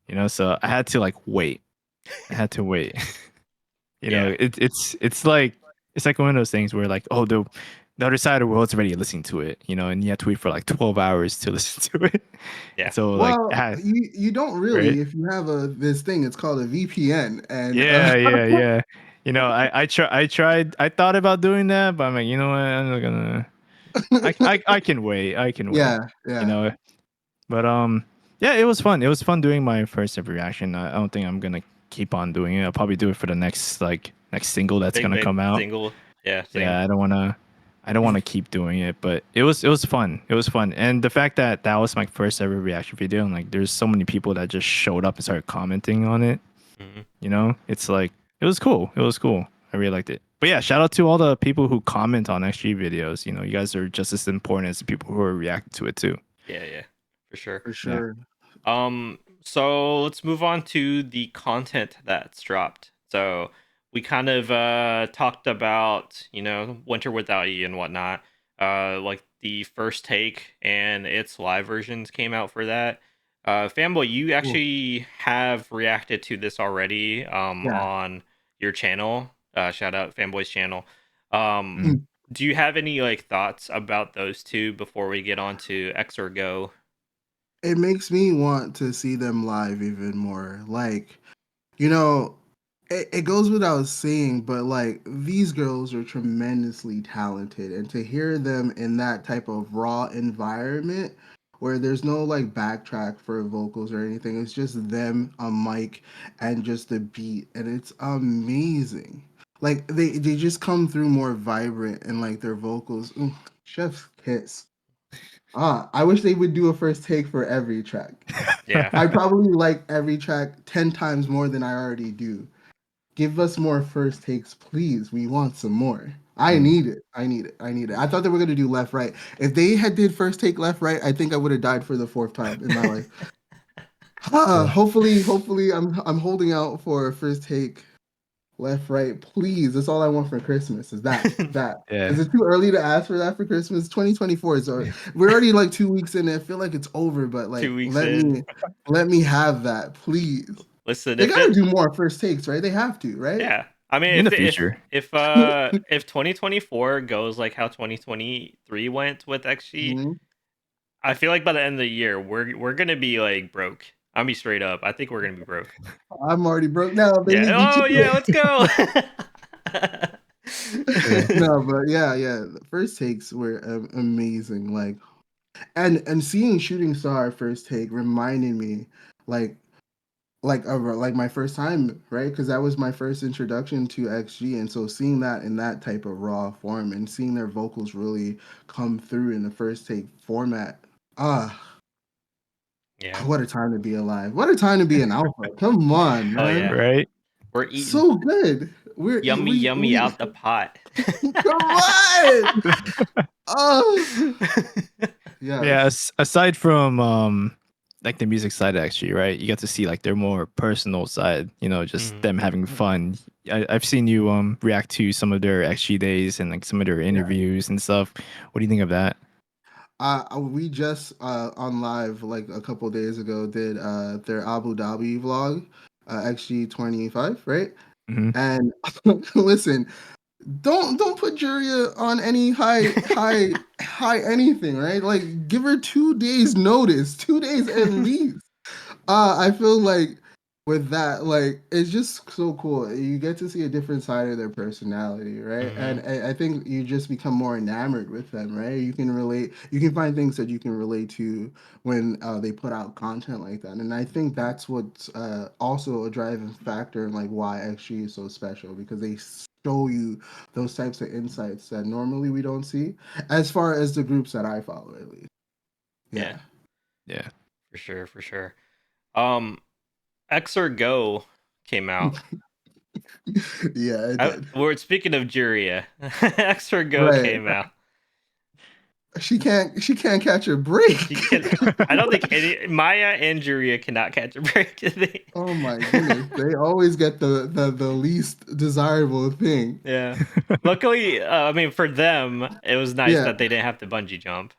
you know. So I had to like wait. I had to wait. You know,
Yeah,
it's like one of those things where like, oh, the other side of the world's already listening to it, you know, and you have to wait for like 12 hours to listen to it. And
yeah.
so like
Well, you don't
right?
really if you have a this thing. It's called a VPN, and
Yeah. You know, I thought about doing that, but I'm like, you know what, I'm not gonna I can wait. I can wait.
yeah,
You
yeah.
know. But yeah, it was fun. It was fun doing my first ever reaction. I don't think I'm gonna keep on doing it. I'll probably do it for the next single that's
Big
gonna
big
come out.
single. Yeah, same.
Yeah, I don't wanna keep doing it, but it was fun. It was fun, and the fact that that was my first ever reaction video, and like there's so many people that just showed up and started commenting on it.
Hmm.
You know, it's like it was cool. It was cool. I really liked it. But yeah, shout out to all the people who comment on XG videos. You know, you guys are just as important as the people who are reacting to it too.
Yeah, yeah, for sure.
For
Yeah.
sure.
So let's move on to the content that's dropped. So we kind of talked about, Winter Without You and whatnot. Like the first take and its live versions came out for that. Fanboy, you
Cool.
actually have reacted to this already
Yeah.
on your channel. Shout out Fanboy's channel. Um,
Mhm.
do you have any like thoughts about those two before we get on to X or Go?
It makes me want to see them live even more. Like, you know, it goes without saying, but like these girls are tremendously talented, and to hear them in that type of raw environment where there's no like backtrack for vocals or anything, it's just them, a mic, and just a beat, and it's amazing. Like they just come through more vibrant and like their vocals, chef's kiss. I wish they would do a first take for every track.
Yeah.
I probably like every track 10 times more than I already do. Give us more first takes, please. We want some more. I
Mm.
need it. I need it. I need it. I thought they were gonna do left right. If they had did first take left right, I think I would have died for the fourth time in my life.
Yeah.
Hopefully, I'm holding out for a first take left right. Please, that's all I want for Christmas. Is that that? Is
Yeah.
it too early to ask for that for Christmas? 2024 is already, we're already like 2 weeks in. I feel like it's over, but like
2 weeks in.
let me have that, please.
Listen,
They
if
gotta
it
do more first takes, right? They have to, right?
yeah. I mean
In the
if
future.
if 2024 goes like how 2023 went with XG,
Mhm.
I feel like by the end of the year we're gonna be like broke. I'll be straight up. I think we're gonna be broke.
I'm already broke now,
Yeah.
baby. Be
Oh
chill.
yeah, let's go.
Yeah.
No, but yeah. The first takes were amazing. Like, and seeing Shooting Star first take reminded me, like, like my first time, right? Because that was my first introduction to XG, and so seeing that in that type of raw form and seeing their vocals really come through in the first take format, ah,
Yeah.
what a time to be alive! What a time to be an alpha! Come on,
Oh
man,
yeah.
Right.
We're eating
so good.
yummy yummy
We
out the pot.
come on. Oh
Yeah.
yes,
Aside from like the music side actually, right? You get to see like their more personal side, you know, just
Mhm.
them having fun. I've seen you react to some of their XG days and like some of their
yeah.
interviews and stuff. What do you think of that?
We just on live like a couple days ago did their Abu Dhabi vlog, XG 25, right?
Hmm.
And listen, don't put Juria on any high anything, right? Like give her 2 days notice, 2 days at least. I feel like with that, like it's just so cool. You get to see a different side of their personality, right? And
Mhm.
I think you just become more enamored with them, right? You can relate. You can find things that you can relate to when they put out content like that. And I think that's what's also a driving factor in like why XG is so special because they show you those types of insights that normally we don't see, as far as the groups that I follow, at least.
Yeah,
Yeah.
Yeah.
for sure, for sure. Um X or Go came out.
Yeah, it did.
We're speaking of Juria. X or Go
Right.
came out.
She can't catch a break.
She can. I don't think any Maya and Juria cannot catch a break.
Oh my goodness. They always get the least desirable thing.
Yeah. Luckily, I mean, for them, it was nice
Yeah.
that they didn't have to bungee jump.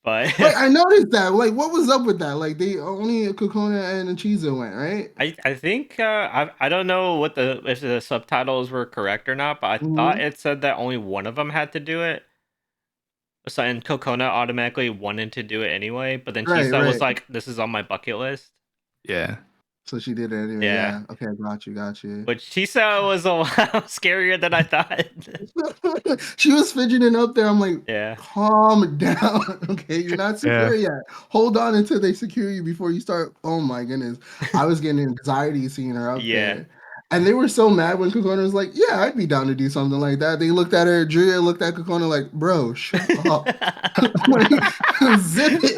But
Like I noticed that. Like what was up with that? Like they only Cocona and Chisa went, right?
I think I don't know what if the subtitles were correct or not, but I thought
Mhm.
it said that only one of them had to do it. So and Cocona automatically wanted to do it anyway, but then
Right,
Chisa was
right.
like, "This is on my bucket list."
Yeah.
So she did it anyway.
Yeah,
Yeah. Okay, got you.
but Chisa was a lot scarier than I thought.
She was fidgeting up there. I'm like,
Yeah,
calm down. Okay, you're not
Yeah.
secure yet. Hold on until they secure you before you start. Oh my goodness. I was getting anxiety seeing her up
yeah,
there. And they were so mad when Kokona was like, yeah, I'd be down to do something like that. They looked at her, Julia looked at Kokona like, bro, shut up. Like, zip it.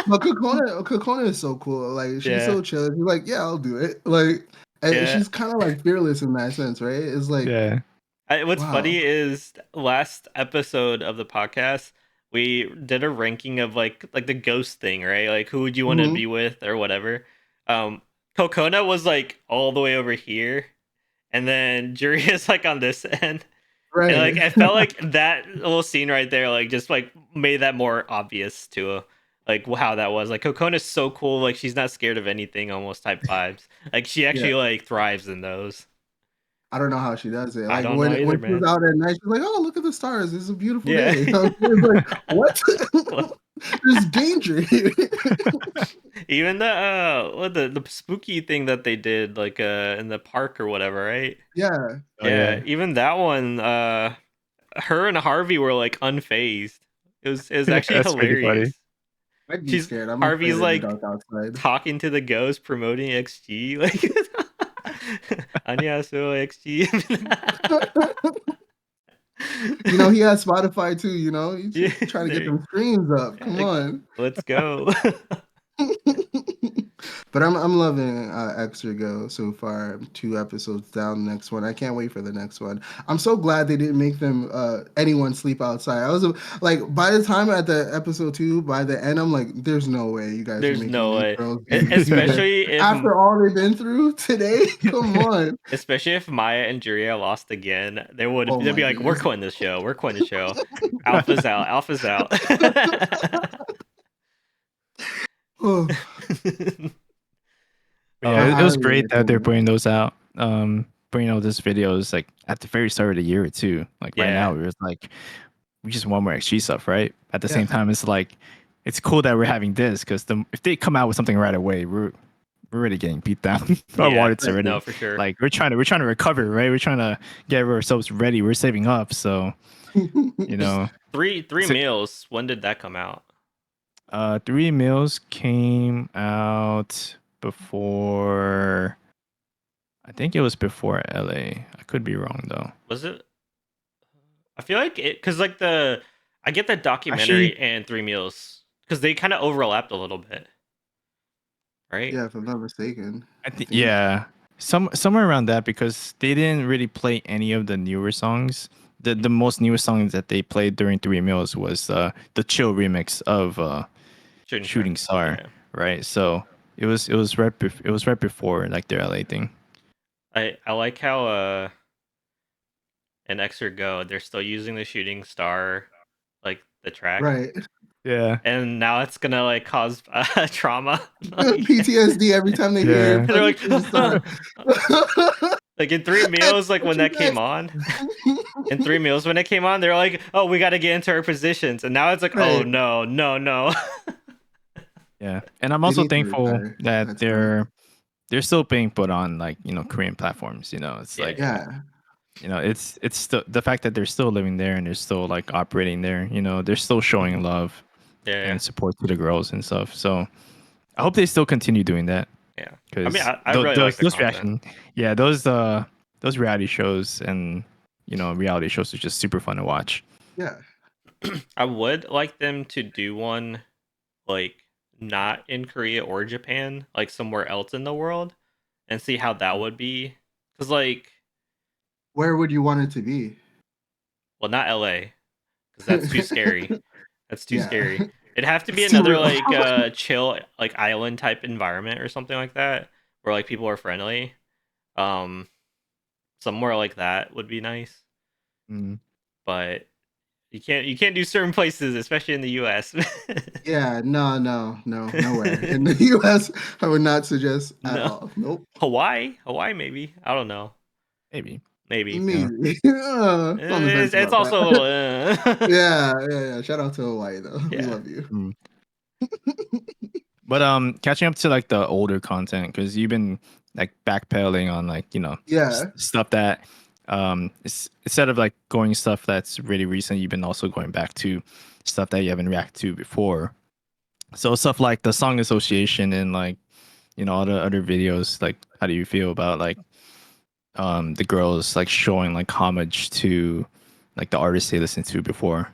But Kokona is so cool. Like, she's
yeah,
so chill. She's like, yeah, I'll do it. Like, and
yeah.
she's kind of like fearless in that sense, right? It's like,
Yeah.
What's
wow.
funny is last episode of the podcast we did a ranking of like the ghost thing, right? Like who would you want to
Mhm.
be with or whatever. Um, Cocona was like all the way over here, and then Jury is like on this end. And
Right.
like I felt like that little scene right there, like just like made that more obvious to like how that was. Like Cocona's so cool, like she's not scared of anything, almost type vibes. Like she
Yeah.
actually like thrives in those.
I don't know how she does it.
I
Like
don't know
when
either,
she was
man.
out at night, she's like, "Oh, look at the stars! It's a beautiful
Yeah.
day." I was like, "What? There's danger here."
Even the spooky thing that they did like in the park or whatever, right?
Yeah,
Oh
Yeah,
yeah.
even that one her and Harvey were like unfazed. It was
Yeah,
actually
that's pretty funny.
hilarious.
I'd be
She's
scared. I'm
Harvey's
afraid of the
like
dark outside.
talking to the ghost promoting XG like 안녕하세요 XG.
You know, he has Spotify too. You know, he's
Yeah,
trying to get
there,
them streams up. Come
like,
on.
let's go.
But I'm loving Extra Go so far. I'm 2 episodes down. The next one, I can't wait for the next one. I'm so glad they didn't make them anyone sleep outside. I was like, by the time at the episode 2, by the end, I'm like, there's no way you guys are
There's
making
no
these
way.
girls do this
Especially if
after all they've been through today. Come on.
especially if Maya and Juria lost again,
Oh
they'd
my
be like, "We're
goodness.
quitting this show. We're quitting the show. Alpha's out. Alpha's out."
Oh,
But
I
yeah, it was
highly
great that they're
recommend.
putting those out. Bringing out this videos like at the very start of the year too. Like right
Yeah,
now, we're just like we just want more XG stuff, right? At the
Yeah,
same time, it's like it's cool that we're having this because if they come out with something right away, we're already getting beat down. Our
yeah,
wallets
right.
no,
already
for sure.
like we're trying to recover, right? We're trying to get ourselves ready. We're saving up, so you
Just
know.
three
So,
meals. When did that come out?
Three Meals came out before. I think it was before LA. I could be wrong though.
Was it? I feel like it because like I get the
Actually,
documentary and Three Meals because they kind of overlapped a little bit, right?
Yeah, if I'm not mistaken.
I
I
think
think.
yeah, somewhere around that because they didn't really play any of the newer songs. The most newest songs that they played during Three Meals was the chill remix of
Shooting Star.
Shooting Star,
Yeah,
right? So it was right before like their LA thing.
I like how in Extra Go they're still using the Shooting Star like the track,
Right.
Yeah,
and now it's gonna like cause trauma. Like,
PTSD every time they hear
yeah,
they're
fucking
like,
Shooting Star.
like in Three
And
Meals, like
what
when
you
that came
guys.
on. In Three Meals, when it came on, they're like, "Oh, we got to get into our positions," and now it's like, "Oh
Right.
no, no, no."
yeah. And I'm
They
also
need to
thankful
retire
that
at this point.
they're still being put on like Korean platforms. It's like
Yeah,
Yeah.
it's still the fact that they're still living there and they're still like operating there. They're still showing love
yeah,
and support to the girls and stuff. So I hope they still continue doing that
yeah. I mean,
because
I really like the
those
content.
reaction, yeah, those reality shows and reality shows are just super fun to watch.
Yeah.
I would like them to do one like not in Korea or Japan, like somewhere else in the world, and see how that would be. Cause like,
Where would you want it to be?
well, not LA, cause that's too scary. That's too
Yeah.
scary. It'd have to be
It's too
another
real.
like chill like island type environment or something like that, where like people are friendly. Um, somewhere like that would be nice.
Mm.
But you can't do certain places, especially in the U.S.
Yeah, nowhere. In the US, I would not suggest at
No,
all. Nope.
Hawaii maybe. I don't know.
Maybe.
Maybe
Yeah.
Maybe. On the fence
it's
about
also a little.
that. Yeah. Shout out to Hawaii though. We
Yeah.
love you.
Mm. But catching up to like the older content, because you've been like backpedaling on like
Yeah.
stuff that instead of like going stuff that's really recent, you've been also going back to stuff that you haven't reacted to before. So stuff like the song association and like all the other videos. Like, how do you feel about like the girls like showing like homage to like the artists they listened to before?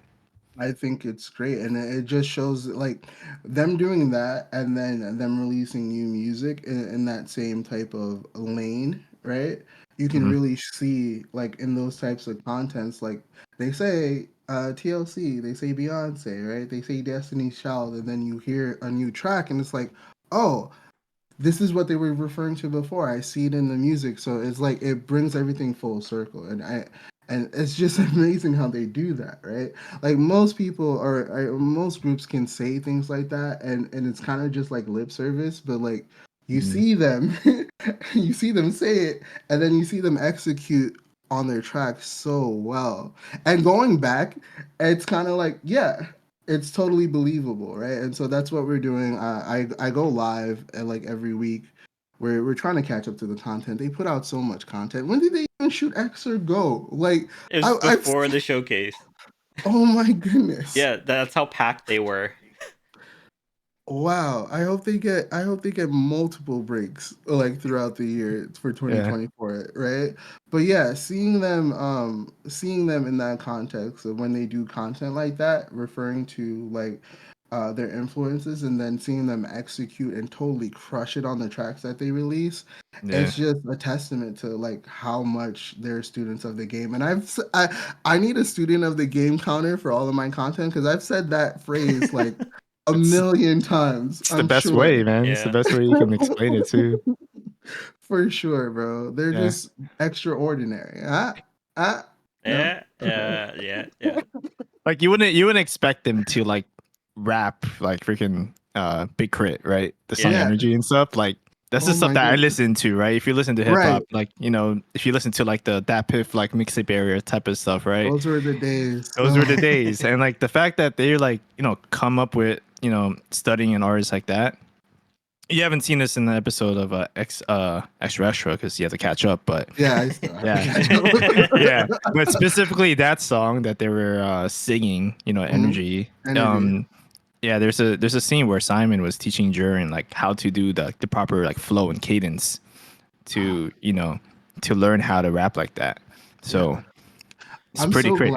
I think it's great, and it just shows like them doing that, and then them releasing new music in that same type of lane, right? You can
Mhm.
really see like in those types of contents, like they say TLC, they say Beyonce, right? They say Destiny's Child, and then you hear a new track, and it's like, oh, this is what they were referring to before. I see it in the music, so it's like it brings everything full circle, and it's just amazing how they do that, right? Like most people or most groups can say things like that, and it's kind of just like lip service, but like you
Mhm.
see them, you see them say it, and then you see them execute on their track so well. And going back, it's kind of like yeah, it's totally believable, right? And so that's what we're doing. I go live like every week. We're trying to catch up to the content. They put out so much content. When did they even shoot X or Go? Like
It was
I've
before the showcase.
oh my goodness.
Yeah, that's how packed they were.
Wow. I hope they get multiple breaks like throughout the year for
Yeah.
2024, right? But yeah, seeing them in that context of when they do content like that, referring to like their influences and then seeing them execute and totally crush it on the tracks that they release,
Yeah.
it's just a testament to like how much they're students of the game. And I need a student of the game counter for all of my content because I've said that phrase like a
It's
million times,
it's the
I'm
best
sure.
way, man. It's the
Yeah.
best way you can explain it too.
For sure, bro. They're
Yeah.
just extraordinary. No.
Yeah.
Like you wouldn't expect them to like rap like freaking Big Crit, right? The song
Yeah.
Yeah.
Energy and stuff. Like that's the
Oh
stuff
my
that I
goodness.
listen to, right? If you listen to hip
Right.
hop, like if you listen to like the Dat Piff like mixtape area type of stuff, right?
Those were the days.
Those were the days. And like the fact that they like, come up with, studying an artist like that. You haven't seen this in the episode of Extra Extra because you have to catch up, but
Yeah, I still have to
yeah.
catch up.
Yeah, but specifically that song that they were singing,
Mhm.
Energy.
Energy.
Yeah, there's a scene where Simon was teaching Jurin like how to do the proper like flow and cadence to to learn how to rap like that. So
Yeah.
it's pretty great.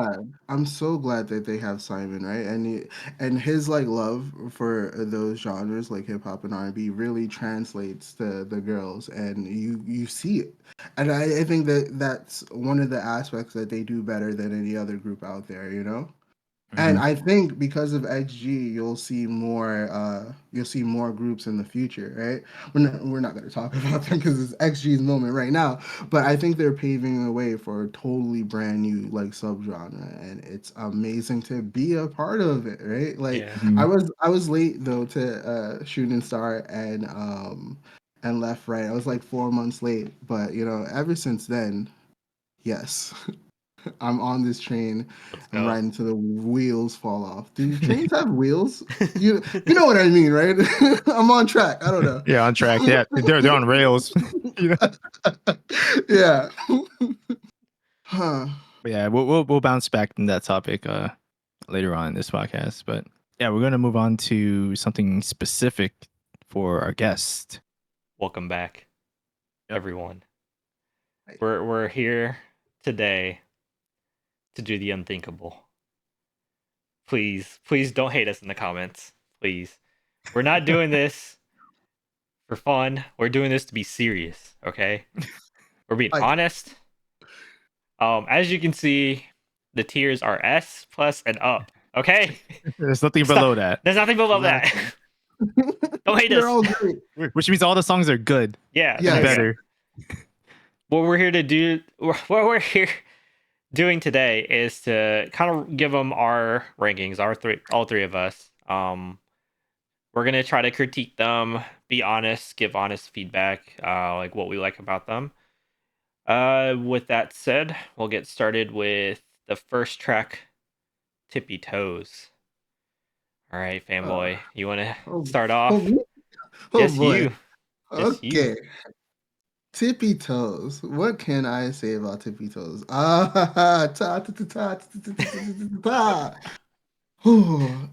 I'm so glad that they have Simon, right? And his like love for those genres like hip hop and R&B really translates to the girls, and you see it. And I think that that's one of the aspects that they do better than any other group out there, you know? And
Mhm.
I think because of XG, you'll see more groups in the future, right? We're not going to talk about them because it's XG's moment right now, but I think they're paving the way for a totally brand new like subgenre, and it's amazing to be a part of it, right? Like
Yeah.
Mhm.
I was late though to Shooting Star and Left Right. I was like 4 months late, but ever since then, yes. I'm on this train.
Let's
I'm
go.
riding till the wheels fall off. Do trains have wheels? You know what I mean, right? I'm on track. I don't know.
Yeah, on track. Yeah, they're on rails. you know?
Yeah. Huh.
But yeah, we'll bounce back in that topic later on in this podcast. But yeah, we're gonna move on to something specific for our guest.
Welcome back,
Yep.
everyone. We're here today to do the unthinkable. Please don't hate us in the comments. Please. We're not doing this for fun. We're doing this to be serious, okay? We're being
Like,
honest. As you can see, the tiers are S plus and up, Okay,
There's nothing
Stop.
below that.
There's nothing below that.
Exactly.
Don't hate
They're
us.
all great.
Which means all the songs are good
Yeah,
Yeah.
and
there you go.
better.
What we're here to do, what we're here doing today, is to kind of give them our rankings, all three of us. We're gonna try to critique them, be honest, give honest feedback, like what we like about them. With that said, we'll get started with the first track, Tippy Toes. All right,
Uh,
fanboy, you want to
oh,
start
oh,
off?
oh
Yes,
boy.
you. Yes, you.
Okay. Tippy toes. What can I say about tippy toes? Ah, ta ta ta ta ta ta ta ta ta ta. Whew.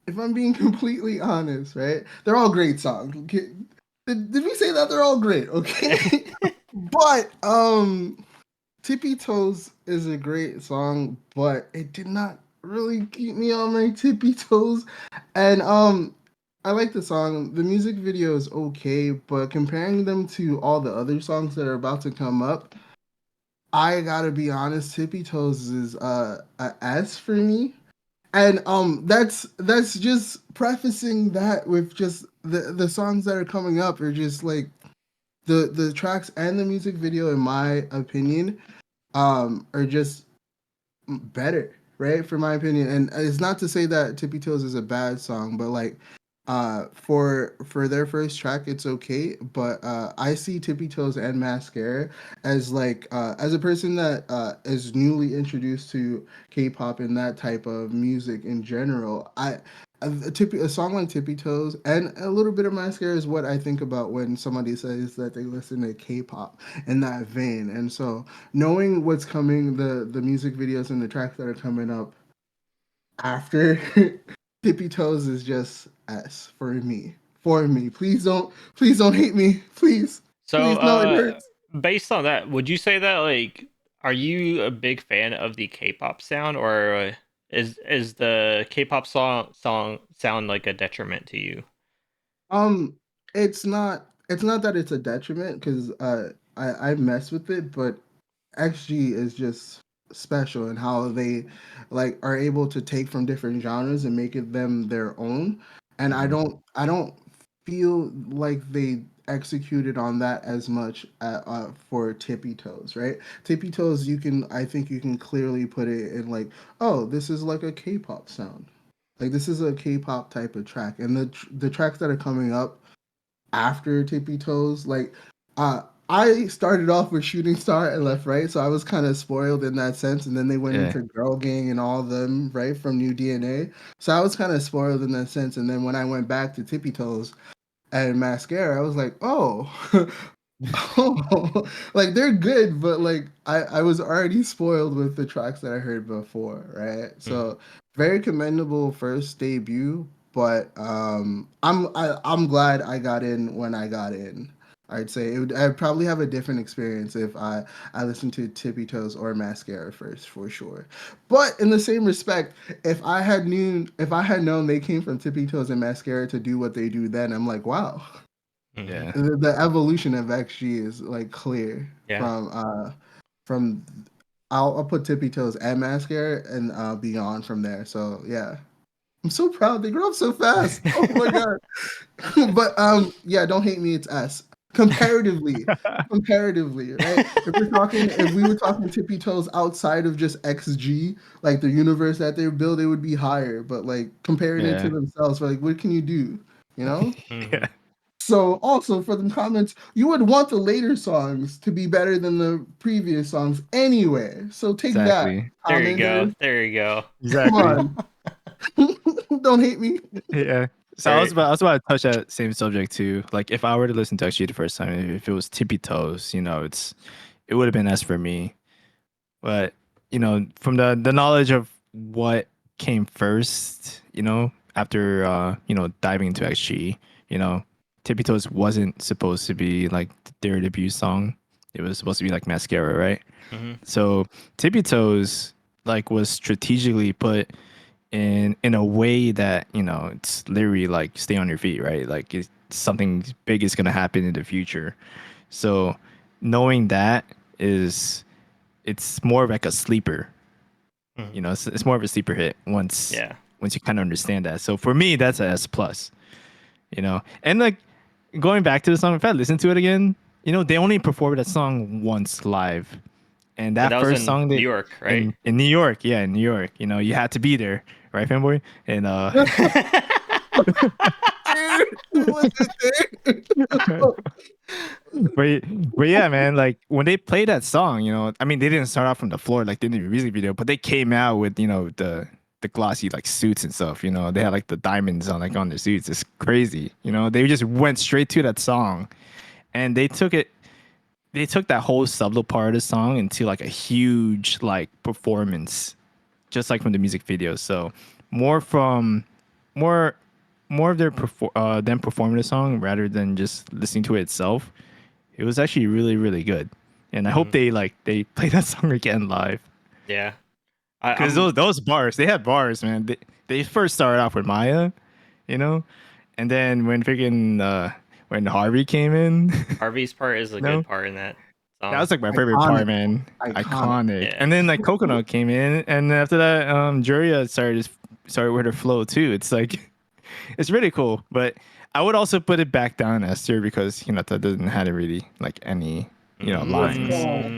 If I'm being completely honest, right? They're all great songs. Okay? Did we say that they're all great? Okay. But Tippy Toes is a great song, but it did not really keep me on my tippy toes. And I like the song. The music video is okay, but comparing them to all the other songs that are about to come up, I gotta be honest, Tippy Toes is a S for me. And that's just prefacing that with just the songs that are coming up are just like the tracks and the music video, in my opinion, are just better, right? For my opinion, and it's not to say that Tippy Toes is a bad song, but like, for their first track, it's okay. But I see Tippy Toes and Mascara as like, as a person that is newly introduced to K-pop and that type of music in general, a song like Tippy Toes and a little bit of Mascara is what I think about when somebody says that they listen to K-pop in that vein. And so knowing what's coming, the music videos and the tracks that are coming up after Tippy Toes is just S for me. For me. Please don't hate me.
So,
Please, no, it hurts.
based on that, would you say that, like, are you a big fan of the K-pop sound, or is the K-pop song sound like a detriment to you?
Um, it's not that it's a detriment because I mess with it, but XG is just special in how they like are able to take from different genres and make it them their own. And
Mhm.
I don't feel like they executed on that as much for Tippy Toes, right? Tippy Toes, I think you can clearly put it in like, oh, this is like a K-pop sound. Like this is a K-pop type of track, and the tracks that are coming up after Tippy Toes. Like, I started off with Shooting Star and Left Right, so I was kind of spoiled in that sense. And then they went
Yeah.
into Girl Gang and all of them, right, from New DNA. So I was kind of spoiled in that sense. And then when I went back to Tippy Toes and Mascara, I was like, oh, oh, like they're good, but like I was already spoiled with the tracks that I heard before, right?
Mhm.
So very commendable first debut, but I'm glad I got in when I got in. I'd probably have a different experience if I listened to Tippy Toes or Mascara first for sure. But in the same respect, if I had known they came from Tippy Toes and Mascara to do what they do, then I'm like, wow,
Mhm.
Yeah.
the evolution of XG is like clear
Yeah.
from I'll put Tippy Toes and Mascara and beyond from there. So yeah. I'm so proud they grew up so fast. Oh my god. But yeah, don't hate me, it's S. Comparatively. Comparatively, right? If we were talking Tippy Toes outside of just XG, like the universe that they build, it would be higher. But like comparing it to
Yeah.
themselves, like what can you do? You know?
Mhm.
Yeah.
So also for the comments, you would want the later songs to be better than the previous songs anyway. So take that,
Exactly.
There you go.
commenters.
There you go.
Come
Exactly.
on. Don't hate me.
Yeah. So
All right.
I was about to touch that same subject too. Like if I were to listen to XG the first time, if it was Tippy Toes, it would have been S for me. But from the knowledge of what came first, after diving into XG, you know, Tippy Toes wasn't supposed to be like their debut song. It was supposed to be like Mascara, right?
Mhm.
So Tippy Toes like was strategically put in a way that it's literally like stay on your feet, right? Like something big is gonna happen in the future. So knowing that is it's more like a sleeper,
Mhm.
You know, it's more of a sleeper hit once
Yeah.
once you kind of understand that. So for me, that's a S plus. You know, and like going back to the song, if I listen to it again, you know, they only performed that song once live, and
And
that
that was
first
in
song
New
they
York, right?
in New York, yeah, in New York, you know, you had to be there, right, fanboy? And
Dude, what the
but but yeah, man, like when they played that song, you know, I mean, they didn't start off from the floor like they did in the music video, but they came out with, you know, the glossy like suits and stuff. You know, they had like the diamonds on like on their suits. It's crazy. You know, they just went straight to that song, and they took it. They took that whole subtle part of the song into like a huge like performance, just like from the music video. So more from more more of their them performing the song rather than just listening to it itself. It was actually really, really good. And I hope
Mhm.
they play that song again live.
Yeah.
Because
I'm
those bars, they had bars, man. They first started off with Maya, you know? And then when Harvey came in,
Harvey's part is a
you
good
know,
part in that
that
song.
was like my favorite part,
iconic,
man.
iconic.
Iconic.
Yeah.
And then like Coconut came in, and after that, Juria started with her flow too. It's like it's really cool. But I would also put it back down S tier because Hinata doesn't have really like any, you know,
Let's
lines.
go.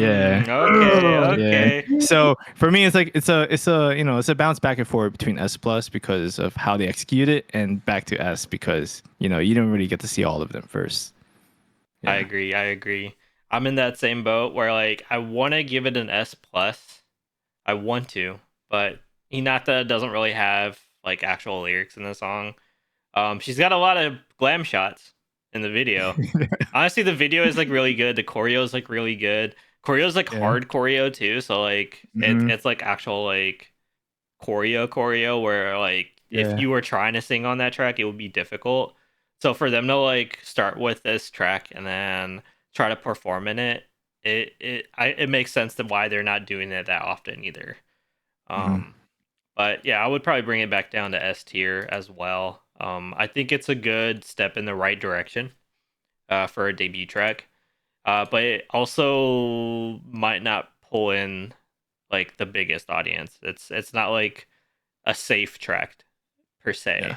Yeah.
Okay,
Yeah.
okay.
So for me, it's like it's a you know it's a bounce back and forth between S plus because of how they execute it, and back to S because you know you don't really get to see all of them first.
I
Yeah.
agree. I agree. I'm in that same boat where like I want to give it an S plus. I want to, but Hinata doesn't really have like actual lyrics in the song. She's got a lot of glam shots in the video. Honestly, the video is like really good. The choreo is like really good. Choreo is like
Yeah.
hard choreo too. So like
Hmm.
it's like actual like choreo where like if
Yeah.
you were trying to sing on that track, it would be difficult. So for them to like start with this track and then try to perform in it, it makes sense to why they're not doing it that often either.
Hmm.
Um, but yeah, I would probably bring it back down to S tier as well. I think it's a good step in the right direction for a debut track. But it also might not pull in like the biggest audience. It's not like a safe track per
Yeah.
se.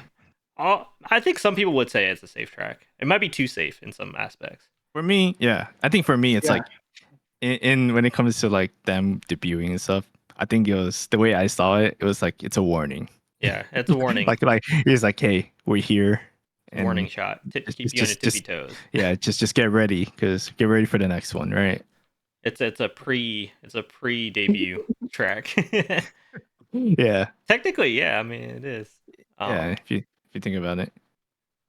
I think some people would say it's a safe track. It might be too safe in some aspects.
For me, yeah. I think for me, it's
Yeah,
like in when it comes to like them debuting and stuff. I think it was the way I saw it. It was like it's a warning.
Yeah, it's a warning,
Like he's like, hey, we're here,
warning
and
shot.
just
Keep you on your tippy
just
toes.
yeah, just get ready because get ready for the next one, right?
It's a pre debut track.
Yeah,
Technically, yeah. I mean, it is.
yeah.
Um,
If you think about it,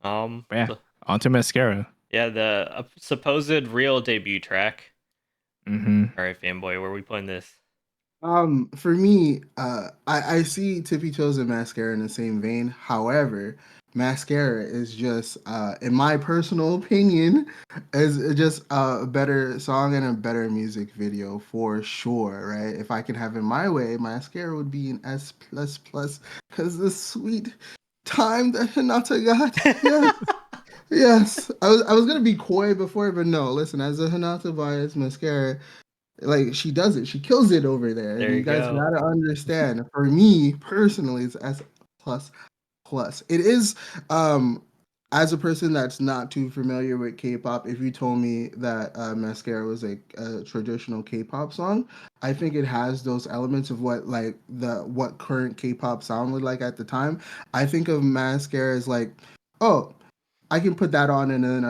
but yeah.
so
Onto mascara.
yeah, the supposed real debut track.
Mm-hmm.
All right, fanboy, where are we playing this?
For me, I see Tippy Toes and Mascara in the same vein. However, Mascara is just, in my personal opinion, is just a better song and a better music video for sure, right? If I could have it my way, Mascara would be an S plus plus because the sweet time that Hinata got. Yes, yes. I was gonna be coy before, but no. Listen, as a Hinata bias, Mascara like she does it, she kills it over there, and
There
you
you
guys
go.
gotta understand. For me personally, it's S plus plus. It is as a person that's not too familiar with K-pop. If you told me that Mascara was a traditional K-pop song, I think it has those elements of what like the what current K-pop sounded like at the time. I think of Mascara as like, oh, I can put that on, and then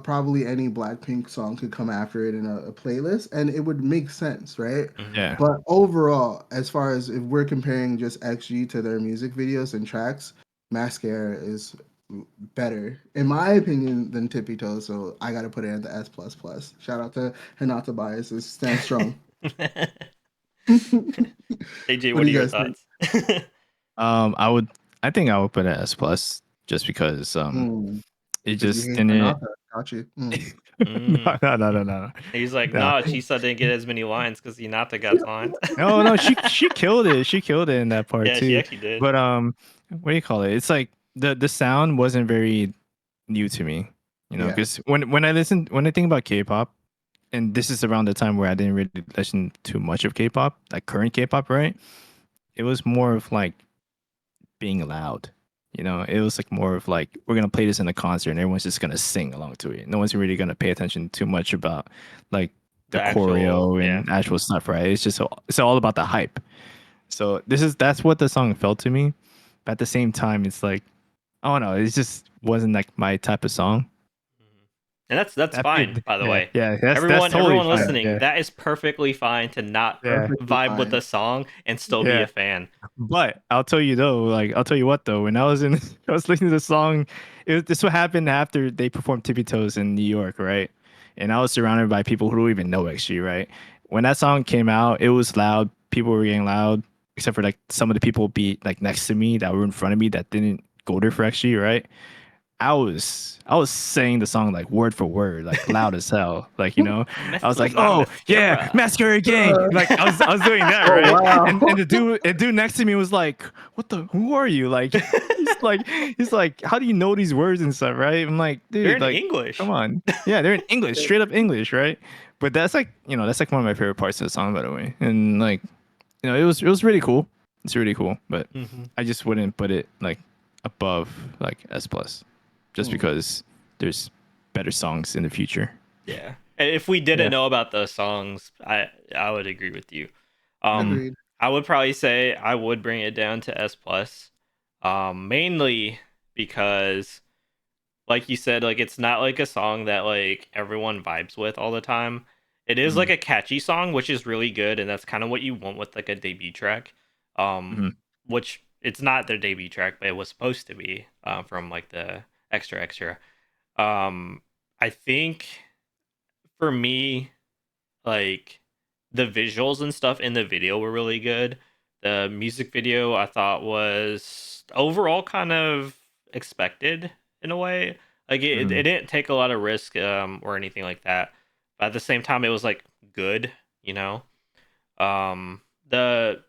probably any Blackpink song could come after it in a playlist, and it would make sense, right?
Hmm.
Yeah.
But overall, as far as if we're comparing just XG to their music videos and tracks, Mascara is better, in my opinion, than Tippy Toe. So I got to put it at the S plus plus. Shout out to Hinata Biases. Stand strong. What
AJ,
do
what are
you
your
guys think?
thoughts?
I would. I think I would put it S plus just because
Mm,
it
because you
just
hate
didn't.
Hinata. Got you. Mm.
Mm.
No.
He's like,
No.
no, Chisa didn't get as many lines because Hinata got lines.
No, she killed it. She killed it in that part
Yeah, she
too.
actually did.
But what do you call it? It's like the sound wasn't very new to me, you know,
Yeah.
because when I think about K-pop, and this is around the time where I didn't really listen to much of K-pop, like current K-pop, right? It was more of like being loud. It was like more of like we're gonna play this in a concert and everyone's just gonna sing along to it. No one's really gonna pay attention too much about like the
The actual,
choreo
yeah.
and actual stuff, right? It's all about the hype. So that's what the song felt to me. But at the same time, it's like, oh no, it just wasn't like my type of song.
And that's fine, by the
Yeah,
way.
yeah, that's totally
Everyone
fine.
listening,
Yeah,
that is perfectly fine to not
yeah,
Perfectly
vibe with
fine.
the song and still be
yeah.
a fan.
But I'll tell you though, like I'll tell you what though, when I was in, I was listening to the song. This what happened after they performed Tippy Toes in New York, right? And I was surrounded by people who don't even know XG, right? When that song came out, it was loud. People were getting loud, except for like some of the people be like next to me that were in front of me that didn't go there for XG, right? I was saying the song like word for word, like loud as hell. Like, I
Mess
was
with
like,
my
"Oh yeah,
mascara.
mascara gang!"
Uh,
Like I was doing that,
oh
right?
wow.
And the dude next to me was like, Who are you?" Like he's like, "How do you know these words and stuff?" Right? I'm like,
They're
dude,
in
like, come
English.
on, yeah, they're in English, straight up English, right? But that's like one of my favorite parts of the song, by the way. And like, it was really cool. It's really cool, but
Hmm.
I just wouldn't put it like above like S plus, just
Hmm.
because there's better songs in the future.
Yeah. And if we didn't
Yeah.
know about those songs, I would agree with you.
Mm-hmm.
Agreed.
I would probably say I would bring it down to S plus. Mainly because like you said, like it's not like a song that like everyone vibes with all the time. It is
Mm-hmm.
like a catchy song, which is really good, and that's kind of what you want with like a debut track.
Mm-hmm.
Which it's not their debut track, but it was supposed to be from like the extra extra. Um, I think for me, like the visuals and stuff in the video were really good. The music video I thought was overall kind of expected in a way. Like
Mm-hmm.
it didn't take a lot of risk or anything like that. But at the same time it was like good, you know. The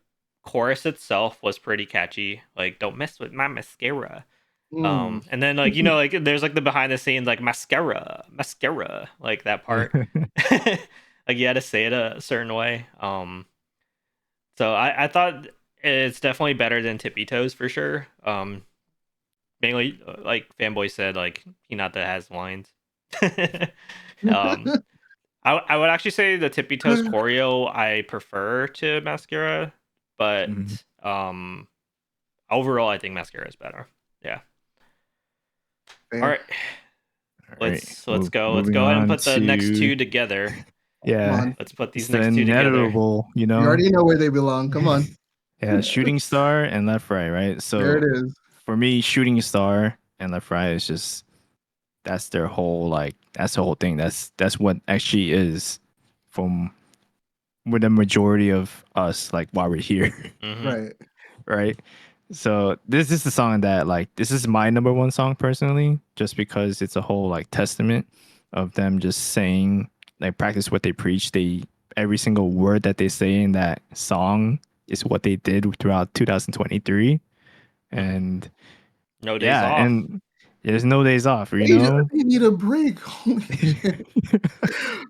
chorus itself was pretty catchy. Like don't mess with my mascara.
Mm.
And then like like there's like the behind the scenes like mascara, like that part. Like you had to say it a certain way. So I thought it's definitely better than Tippy Toes for sure. Mainly like Fanboy said, like Hinata has lines. um, I would actually say the Tippy Toes choreo I prefer to Mascara, but
Mm-hmm.
um, overall I think Mascara is better. Yeah. All
Fair.
right,
All right.
let's go. Let's
Moving
go ahead and
on
put the next
to,
two together.
Come
yeah,
on.
Let's put
it's
these
the
next two together.
inevitable,
You already know where they belong. Come on.
Yeah, shooting star and left right, right?
There it
So
is.
for me, shooting star and left right is just that's their whole like that's the whole thing. That's what XG is from with the majority of us like while we're here.
Hmm.
Right.
Right? So this is the song that like this is my number one song personally, just because it's a whole like testament of them just saying like practice what they preach. They every single word that they say in that song is what they did throughout 2023.
Hmm.
And
No days
yeah,
off.
and there's no days off,
They need a break. Holy shit.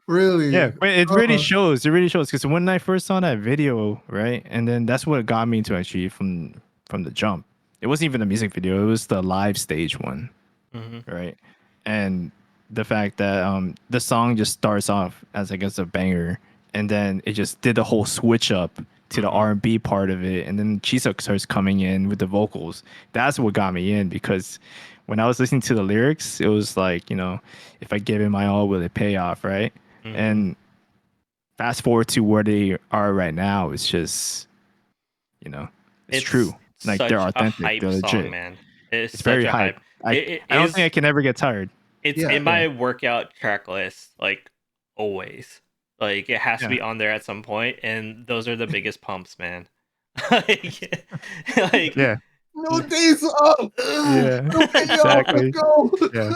Really.
Yeah, but it really
Uh,
shows. It really shows because when I first saw that video, right, and then that's what got me to actually from the jump. It wasn't even the music video; it was the live stage one,
Hmm.
right? And the fact that the song just starts off as I guess a banger, and then it just did the whole switch up to the
Hmm.
R&B part of it, and then Chisa starts coming in with the vocals. That's what got me in because when I was listening to the lyrics, it was like if I give it my all, will it pay off, right?
Hmm.
And fast forward to where they are right now, it's just you know it's true.
It's
Like they're
such a
authentic, they're
hype song,
legit.
man. It's
It's
such
very
a
hype.
hype.
I
It
I don't think I
is.
can ever get tired.
It's
yeah.
in
Yeah,
my workout track list, like always. Like it has to
yeah.
be on there at some point, and those are the biggest pumps, man. like, like
Yeah,
No days off.
yeah,
No payoff. Let's
exactly.
go.
Yeah,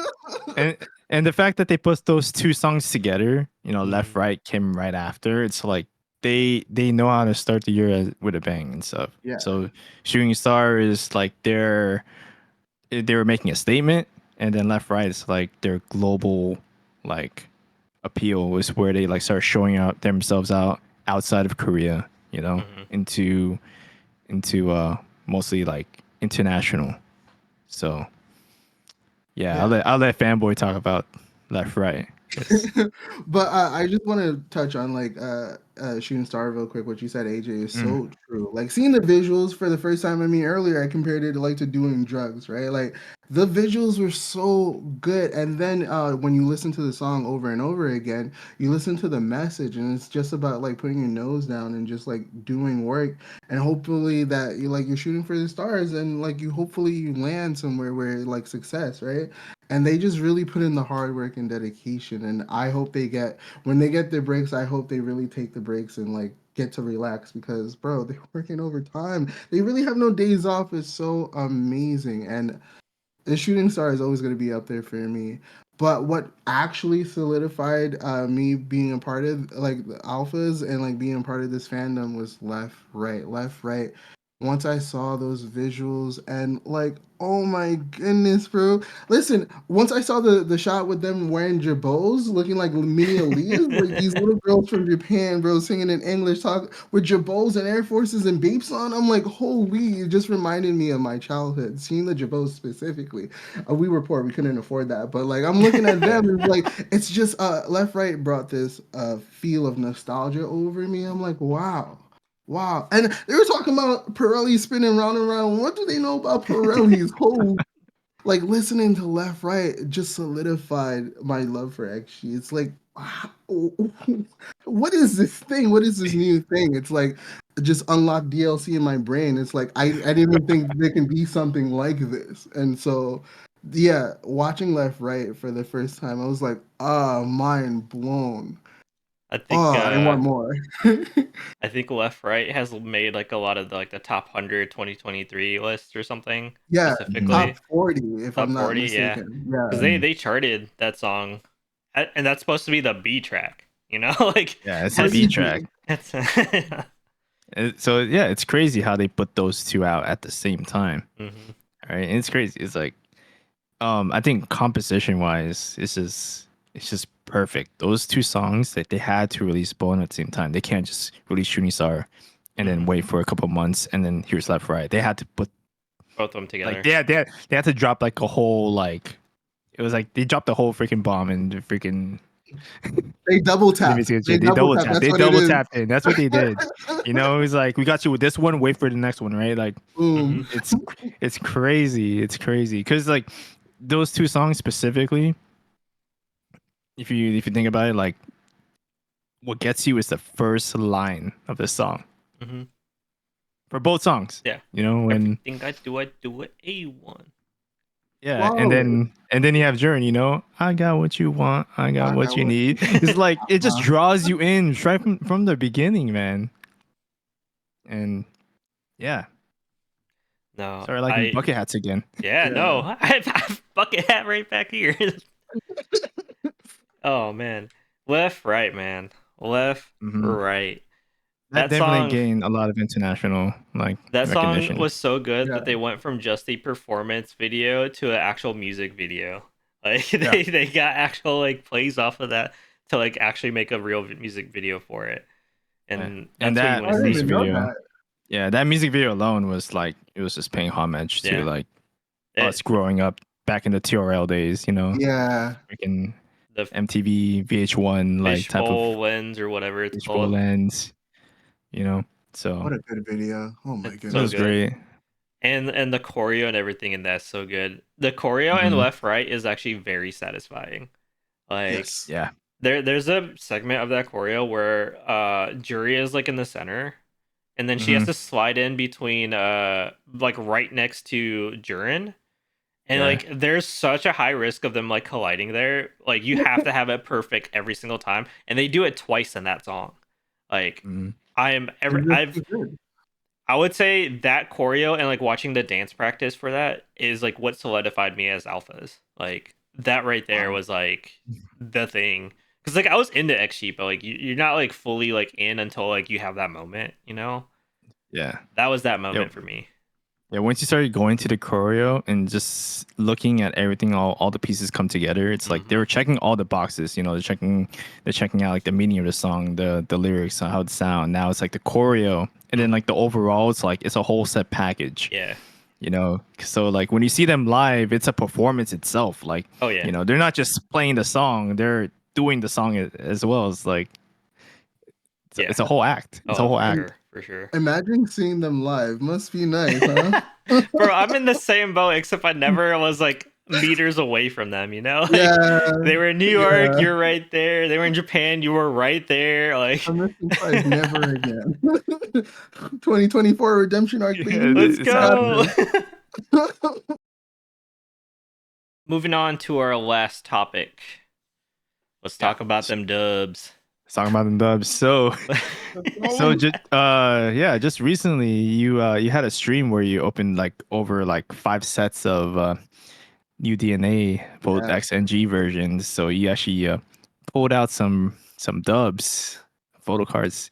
and and the fact that they put those two songs together, left
mhm,
right came right after. It's like they know how to start the year with a bang and stuff.
Yeah.
So shooting star is like they were making a statement, and then left right is like their global like appeal was where they like started showing out themselves out outside of Korea, you know,
Hmm.
into mostly like international. So yeah,
Yeah.
I'll let fanboy talk about left right. 'Cause-
But I just want to touch on like shooting star real quick. What you said, AJ, is
Mm.
so true. Like seeing the visuals for the first time. I mean, earlier I compared it to like to doing drugs, right? Like the visuals were so good, and then when you listen to the song over and over again, you listen to the message, and it's just about like putting your nose down and just like doing work, and hopefully that you like you're shooting for the stars, and like you hopefully you land somewhere where like success, right? And they just really put in the hard work and dedication, and I hope they get when they get their breaks, I hope they really take the breaks and like get to relax, because bro, they're working overtime, they really have no days off. It's so amazing. And the shooting star is always going to be up there for me. But what actually solidified me being a part of like the alphas and like being a part of this fandom was left, right, left, right. Once I saw those visuals and like, oh my goodness, bro. Listen, once I saw the shot with them wearing jabots, looking like mini Aaliyahs, like these little girls from Japan, bro, singing in English, talk with jabots and Air Forces and Bapes on. I'm like, holy! It just reminded me of my childhood, seeing the jabots specifically. We were poor, we couldn't afford that, but like I'm looking at them, and like it's just left right brought this feel of nostalgia over me. I'm like, wow. Wow. And they were talking about Pirelli spinning round and round. What do they know about Pirelli's whole like listening to left right just solidified my love for XG. It's like wow, what is this thing? What is this new thing? It's like just unlocked DLC in my brain. It's like I didn't even think there can be something like this. And so yeah, watching left right for the first time, I was like, mind blown.
I think
Oh, I want more.
I think Left Right has made like a lot of the top 100 2023 lists or something
Yeah,
Mhm.
top
specifically.
40 if
Top
I'm not
40, yeah.
mistaken.
Because
Yeah.
they charted that song, and that's supposed to be the B track, you know? Like,
Yeah, it's a B
that's,
track.
Crazy.
that's
So yeah, it's crazy how they put those two out at the same time.
Mhm.
All right, and it's crazy. It's like I think composition wise, it's just perfect. Those two songs that they had to release both at the same time. They can't just release Shooting Star and then
Mhm.
wait for a couple months and then here's Left Right. They had to put
Both of them
like
together.
they had to drop like a whole like it was like they dropped the whole freaking bomb and the freaking
They double
let me
tapped.
see what
They
shit. They
double
double
tapped.
tapped.
That's
They
what it
double
is.
tapped in. That's what they did. You know, it was like we got you with this one, wait for the next one, right? Like
Boom.
Mhm.
it's crazy. It's crazy. Cause like those two songs specifically, if you think about it, like what gets you is the first line of the song
Mhm.
for both songs.
Yeah.
You know, when
Everything I do it A1.
yeah,
Flawless.
and then you have Jurin, you know, I got what you want, I got
I
what
got
you
what
need. It's like it just
uh,
draws you in right from the beginning, man. And yeah,
No,
sorry, liking
I
bucket hats again.
yeah, no.
yeah.
I've bucket hat right back here. Oh man. Left, right, man. Left,
Hmm.
right.
That
That
definitely
song
gained a lot of international like
that song
recognition.
was so good
Yeah.
that they went from just a performance video to an actual music video. Like
Yeah,
they got actual like plays off of that to like actually make a real music video for it.
yeah.
And
And
that's what you
that
Oh,
want
I
to
didn't
see.
music
even know
video,
that.
yeah, that music video alone was like it was just paying homage to
Yeah.
like us
It
growing up back in the TRL days, you know,
Yeah.
freaking
the
MTV, VH1, like type of
fishbowl lens or whatever it's
fishbowl
called.
lens, you know. So
What a good video. Oh my
It's
it
so
was
goodness.
good.
great.
And the choreo and everything in that's so good. The choreo in
Hmm.
left right is actually very satisfying. Like
Yes.
Yeah.
there's a segment of that choreo where Juria is like in the center and then she has
Hmm.
to slide in between like right next to Jurin. And
Yeah.
like there's such a high risk of them like colliding there. Like you have to have it perfect every single time. And they do it twice in that song. Like
Hmm.
I am
It's
ever
just
I've
too good.
I would say that choreo and like watching the dance practice for that is like what solidified me as alphas. Like that right there
Wow.
was like the thing. Cause like I was into XG, but like you're not like fully like in until like you have that moment, you know?
Yeah.
That was that
Yep.
moment for me.
Yeah, once you started going to the choreo and just looking at everything, all the pieces come together. It's like they were checking all the boxes. You know, they're checking out like the meaning of the song, the lyrics, how it sound. Now it's like the choreo, and then like the overall, it's like it's a whole set package.
Yeah.
You know, so like when you see them live, it's a performance itself. Like,
Oh yeah.
you know, they're not just playing the song; they're doing the song as well. It's like
Yeah.
it's a whole act. It's a
Oh,
whole
for
act.
sure, for sure.
Imagine seeing them live. Must be nice, huh?
Bro, I'm in the same boat, except I never was like meters away from them, you know? Like
Yeah,
they were in New York,
yeah.
you're right there. They were in Japan, you were right there. Like
I'm missing Christ never again. 2024 redemption arc,
Yeah,
baby.
let's
it's
We got
go.
happening.
this.
Moving on to our last topic. Let's talk about them dubs.
Talking about the dubs. So just yeah, just recently you had a stream where you opened like over like 5 sets of new DNA both
Yeah.
X and G versions. So you actually pulled out some dubs, photo cards.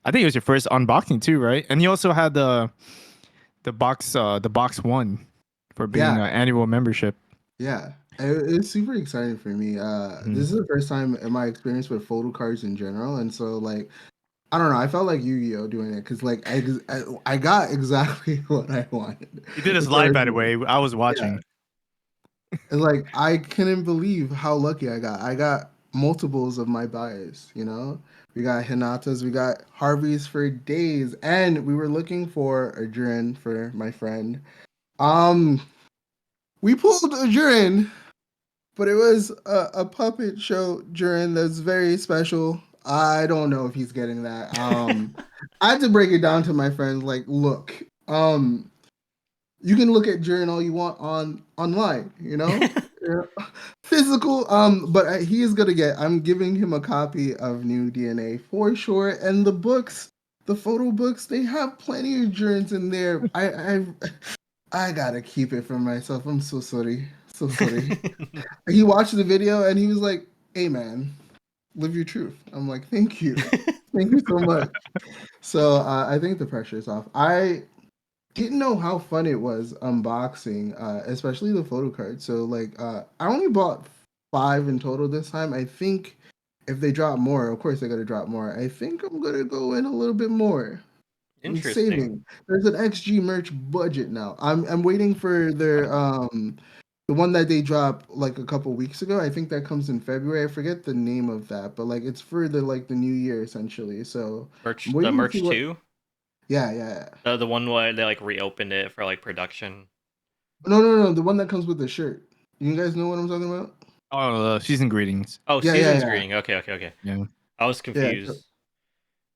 I think it was your first unboxing too, right? And you also had the box one for being
Yeah,
an annual membership.
yeah. It's super exciting for me. This is the first time in my experience with photo cards in general, and so like I don't know, I felt like Yu-Gi-Oh doing it because like I got exactly what I wanted.
You did this
As far
live,
as
by the way. I was
yeah,
watching.
and like I couldn't believe how lucky I got. I got multiples of my bias. You know, we got Hinatas, we got Harveys for days, and we were looking for a Jurin for my friend. Um, we pulled a Jurin, but it was a puppet show Jurin that's very special. I don't know if he's getting that. I had to break it down to my friends. Like, look, you can look at Jurin all you want online. You know, yeah. Physical. But he is gonna get. I'm giving him a copy of New DNA for sure, and the books. The photo books, they have plenty of Jurins in there. I gotta keep it for myself. I'm so sorry. So sorry. He watched the video and he was like, "Hey man, live your truth." I'm like, "Thank you, thank you so much." So I think the pressure is off. I didn't know how fun it was unboxing, especially the photo card. So like, I only bought 5 in total this time. I think if they drop more, of course they gotta drop more. I think I'm gonna go in a little bit more. I'm
Interesting.
saving. There's an XG merch budget now. I'm waiting for their the one that they dropped like a couple weeks ago. I think that comes in February. I forget the name of that, but like it's for the new year essentially. So I'm
The
waiting to see
merch
what.
too.
Yeah.
The one where they like reopened it for like production.
No. The one that comes with the shirt. You guys know what I'm talking about?
Oh, season greetings.
Oh, season's
Yeah.
greeting. Okay.
Yeah.
I was
Yeah.
confused.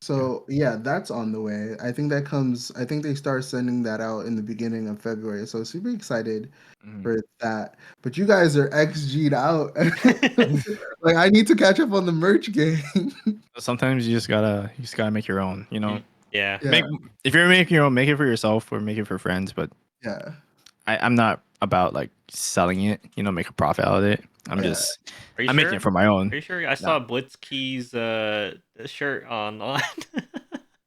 So yeah, that's on the way. I think that comes. I think they start sending that out in the beginning of February. So super excited for that. But you guys are XG'd out. Like I need to catch up on the merch game.
Sometimes you just gotta make your own. You know,
Yeah.
Yeah,
make if you're making your own, make it for yourself or make it for friends. But
yeah,
I'm not about like selling it. You know, make a profit out of it.
yeah.
Are you
I'm making
sure?
it for my own.
Are you sure? I
Nah.
saw Blitzkey's shirt online.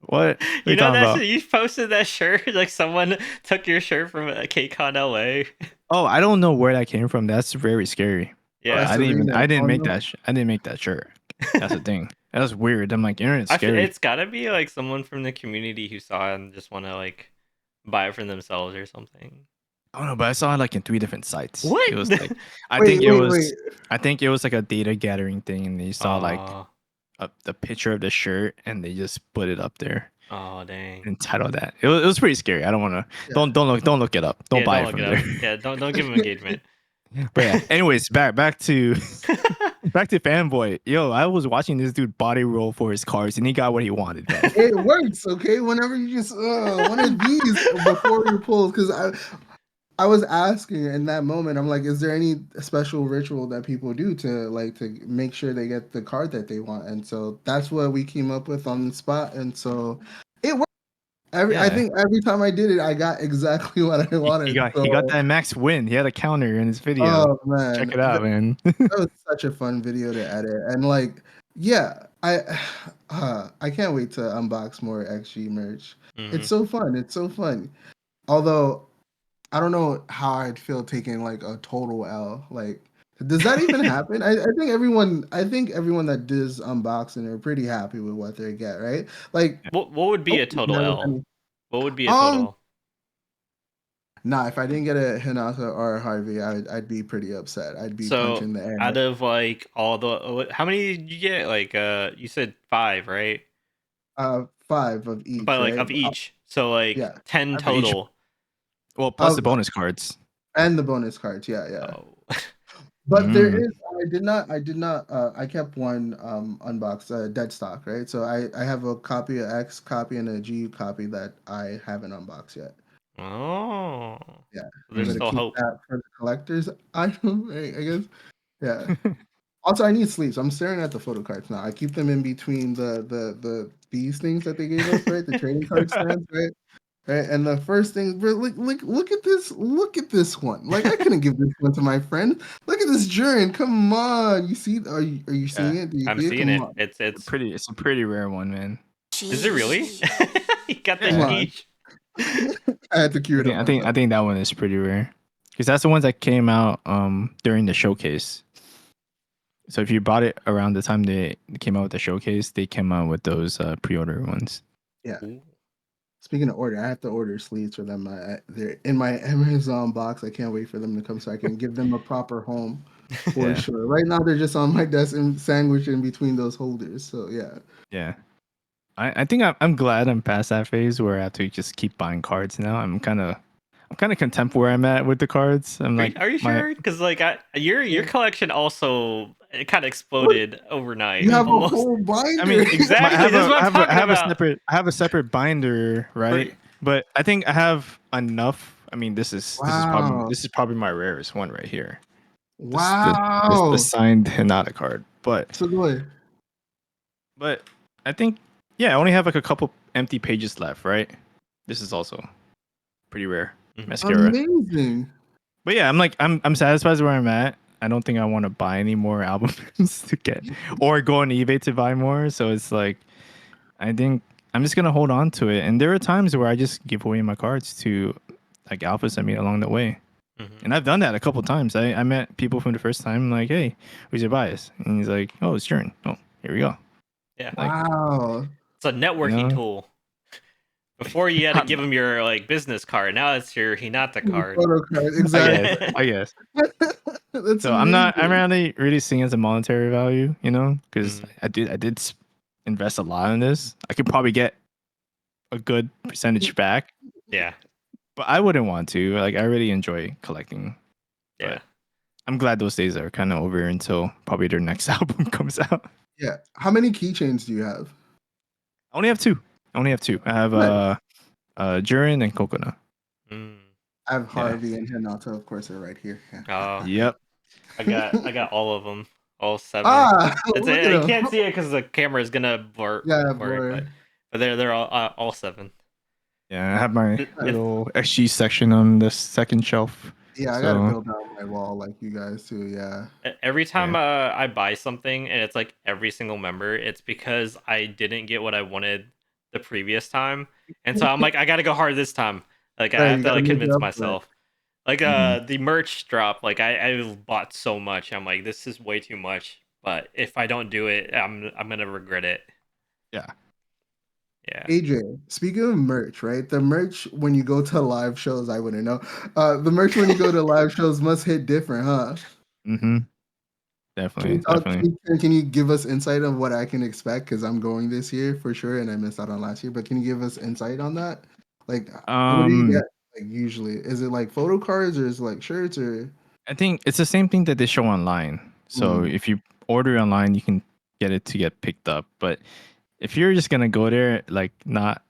What are
You
you
know
talking
that
about?
shit? You posted that shirt like someone took your shirt from KCON LA.
Oh, I don't know where that came from. That's very scary.
Yeah.
Press
I didn't even.
arena. Oh no.
I didn't make that shirt. That's the thing. That was weird. I'm like, internet's scary.
It's gotta be like someone from the community who saw it and just want to like buy it for themselves or something.
I don't know, but I saw it like in 3 different sites.
What?
It was like, I think
Wait,
it
wait,
was,
wait.
I think it was like a data gathering thing, and they saw like
Oh,
the picture of the shirt, and they just put it up there
oh, dang.
and titled that. It was pretty scary. I don't want to.
Yeah.
Don't look it up. Don't
Yeah,
buy
don't
it
look
from
it up.
there.
Yeah, don't give him engagement.
But yeah. Anyways, back to back to fanboy. Yo, I was watching this dude body roll for his cars, and he got what he wanted, man.
It works, okay? Whenever you just one of these before you pull, because I was asking in that moment, I'm like, is there any special ritual that people do to make sure they get the card that they want? And so that's what we came up with on the spot. And so it worked. I
Yeah.
think every time I did it, I got exactly what I
He
wanted.
got that max win. He had a counter in his video.
Oh man,
Check it out, man.
that was such a fun video to edit. And like, yeah, I can't wait to unbox more XG merch.
Mhm.
It's so fun. It's so fun. Although I don't know how I'd feel taking like a total L. Like, does that even happen? I think everyone that does unboxing are pretty happy with what they get, right? Like,
What would be a
nobody's
total
never
L?
any.
What would be a
Um,
total?
nah, if I didn't get a Hinata or a Harvey, I'd be pretty upset. I'd be
So
punching the air.
out of like all the, how many did you get? Like you said 5, right?
5 of each,
But like
right?
of each, so like
Yeah,
10
For each,
total.
well, plus the
of
bonus cards.
and the bonus cards. Yeah, yeah.
Oh,
But there
Mm.
is, I kept one unboxed, dead stock, right? So I have a copy of X copy and a G copy that I haven't unboxed yet.
oh,
Yeah, I'm
there's
Mm.
gonna
still
keep
hope.
that for the collectors item, I guess. Yeah. Also, I need sleeves. I'm staring at the photo cards now. I keep them in between these things that they gave us, right? The trading card stands, right? Right. And the first thing, bro, look at this, look at this one. Like I couldn't give this one to my friend. Look at this jurin. Come on. You see? Are you seeing
Yeah,
it? Do you
I'm
see it?
seeing
Come
it.
on.
It's a pretty rare one, man.
Is it really? You got the
Come
Yeah,
on.
sheesh.
I had to cue
I
it
think
up
I think I
myself.
think that one is pretty rare because that's the ones that came out during the showcase. So if you bought it around the time they came out with the showcase, they came out with those pre-order ones.
Yeah.
Ooh.
Speaking of order, I have to order sleeves for them. They're in my Amazon box. I can't wait for them to come so I can give them a proper home for
Yeah,
sure. Right now, they're just on my desk and sandwiched in between those holders. So yeah.
yeah. I think I'm glad I'm past that phase where I have to just keep buying cards now. I'm kind of content where I'm at with the cards. I'm
Are
like
are you
my
sure? Because like your collection also, it kind of
What?
exploded overnight,
You have a
almost.
whole
I
binder.
mean, I
Exactly.
have
That's
a
what I'm talking about.
I have a separate binder,
For
right? But I think I have enough. I mean,
Wow.
this is probably my rarest one right here. The
Wow.
signed Hinata card.
So good.
But I think yeah, I only have like a couple empty pages left, right? This is also pretty rare
Mhm.
mascara.
Amazing.
But yeah, I'm satisfied where I'm at. I don't think I want to buy any more albums to get or go on eBay to buy more. So it's like I think I'm just gonna hold on to it. And there are times where I just give away my cards to like alphas I meet along the way.
Mhm.
And I've done that a couple times. I met people from the first time, like, hey, who's your bias? And he's like, oh, it's Jurin. Oh, here we go.
Yeah,
Like,
Wow.
it's a
you
networking
know,
tool. Before you had to give them your like business card. Now it's your Hinata card.
Photo card.
I guess,
Exactly.
I guess.
That's
So I'm
amazing.
really seeing it as a monetary value, because
Mhm.
I did invest a lot in this. I could probably get a good percentage back,
Yeah,
but I wouldn't want to. Like, I really enjoy collecting,
yeah.
but I'm glad those days are kind of over until probably their next album comes out.
Yeah. How many keychains do you have?
I only have two. I have
Nice.
Jurin and Cocona.
Mm.
I have
Yeah.
Harvey and Hinata, of course, they're right here. Yeah.
Oh,
Yep.
I got all of them, all 7.
Ah,
It's
look at
you
him.
can't see it because the camera is gonna
Yeah,
blur it,
boy.
but they're all 7.
Yeah, I have my
It's
little XG section on the second shelf.
Yeah, I gotta
So
build out my wall like you guys too. Yeah.
every
yeah.
time I buy something and it's like every single member, it's because I didn't get what I wanted the previous time, and so I'm like, I gotta go hard this time. Like I
Right,
have
you
to
gotta
like
make it
convince
up for it.
myself. Like
Mhm.
the merch drop, like I bought so much. I'm like, this is way too much. But if I don't do it, I'm gonna regret it.
Yeah.
Yeah.
AJ, speaking of merch, right? The merch when you go to live shows, I wouldn't know. The merch when you go to live shows must hit different, huh?
Mm-hmm.
Can you
Definitely,
talk?
definitely.
Can you give us insight on what I can expect? Because I'm going this year for sure, and I missed out on last year. But can you give us insight on that? Like, what do you
Um,
get? Like usually, is it like photo cards or is it like shirts or?
I think it's the same thing that they show online. So
Mm,
if you order online, you can get it to get picked up. But if you're just gonna go there, like not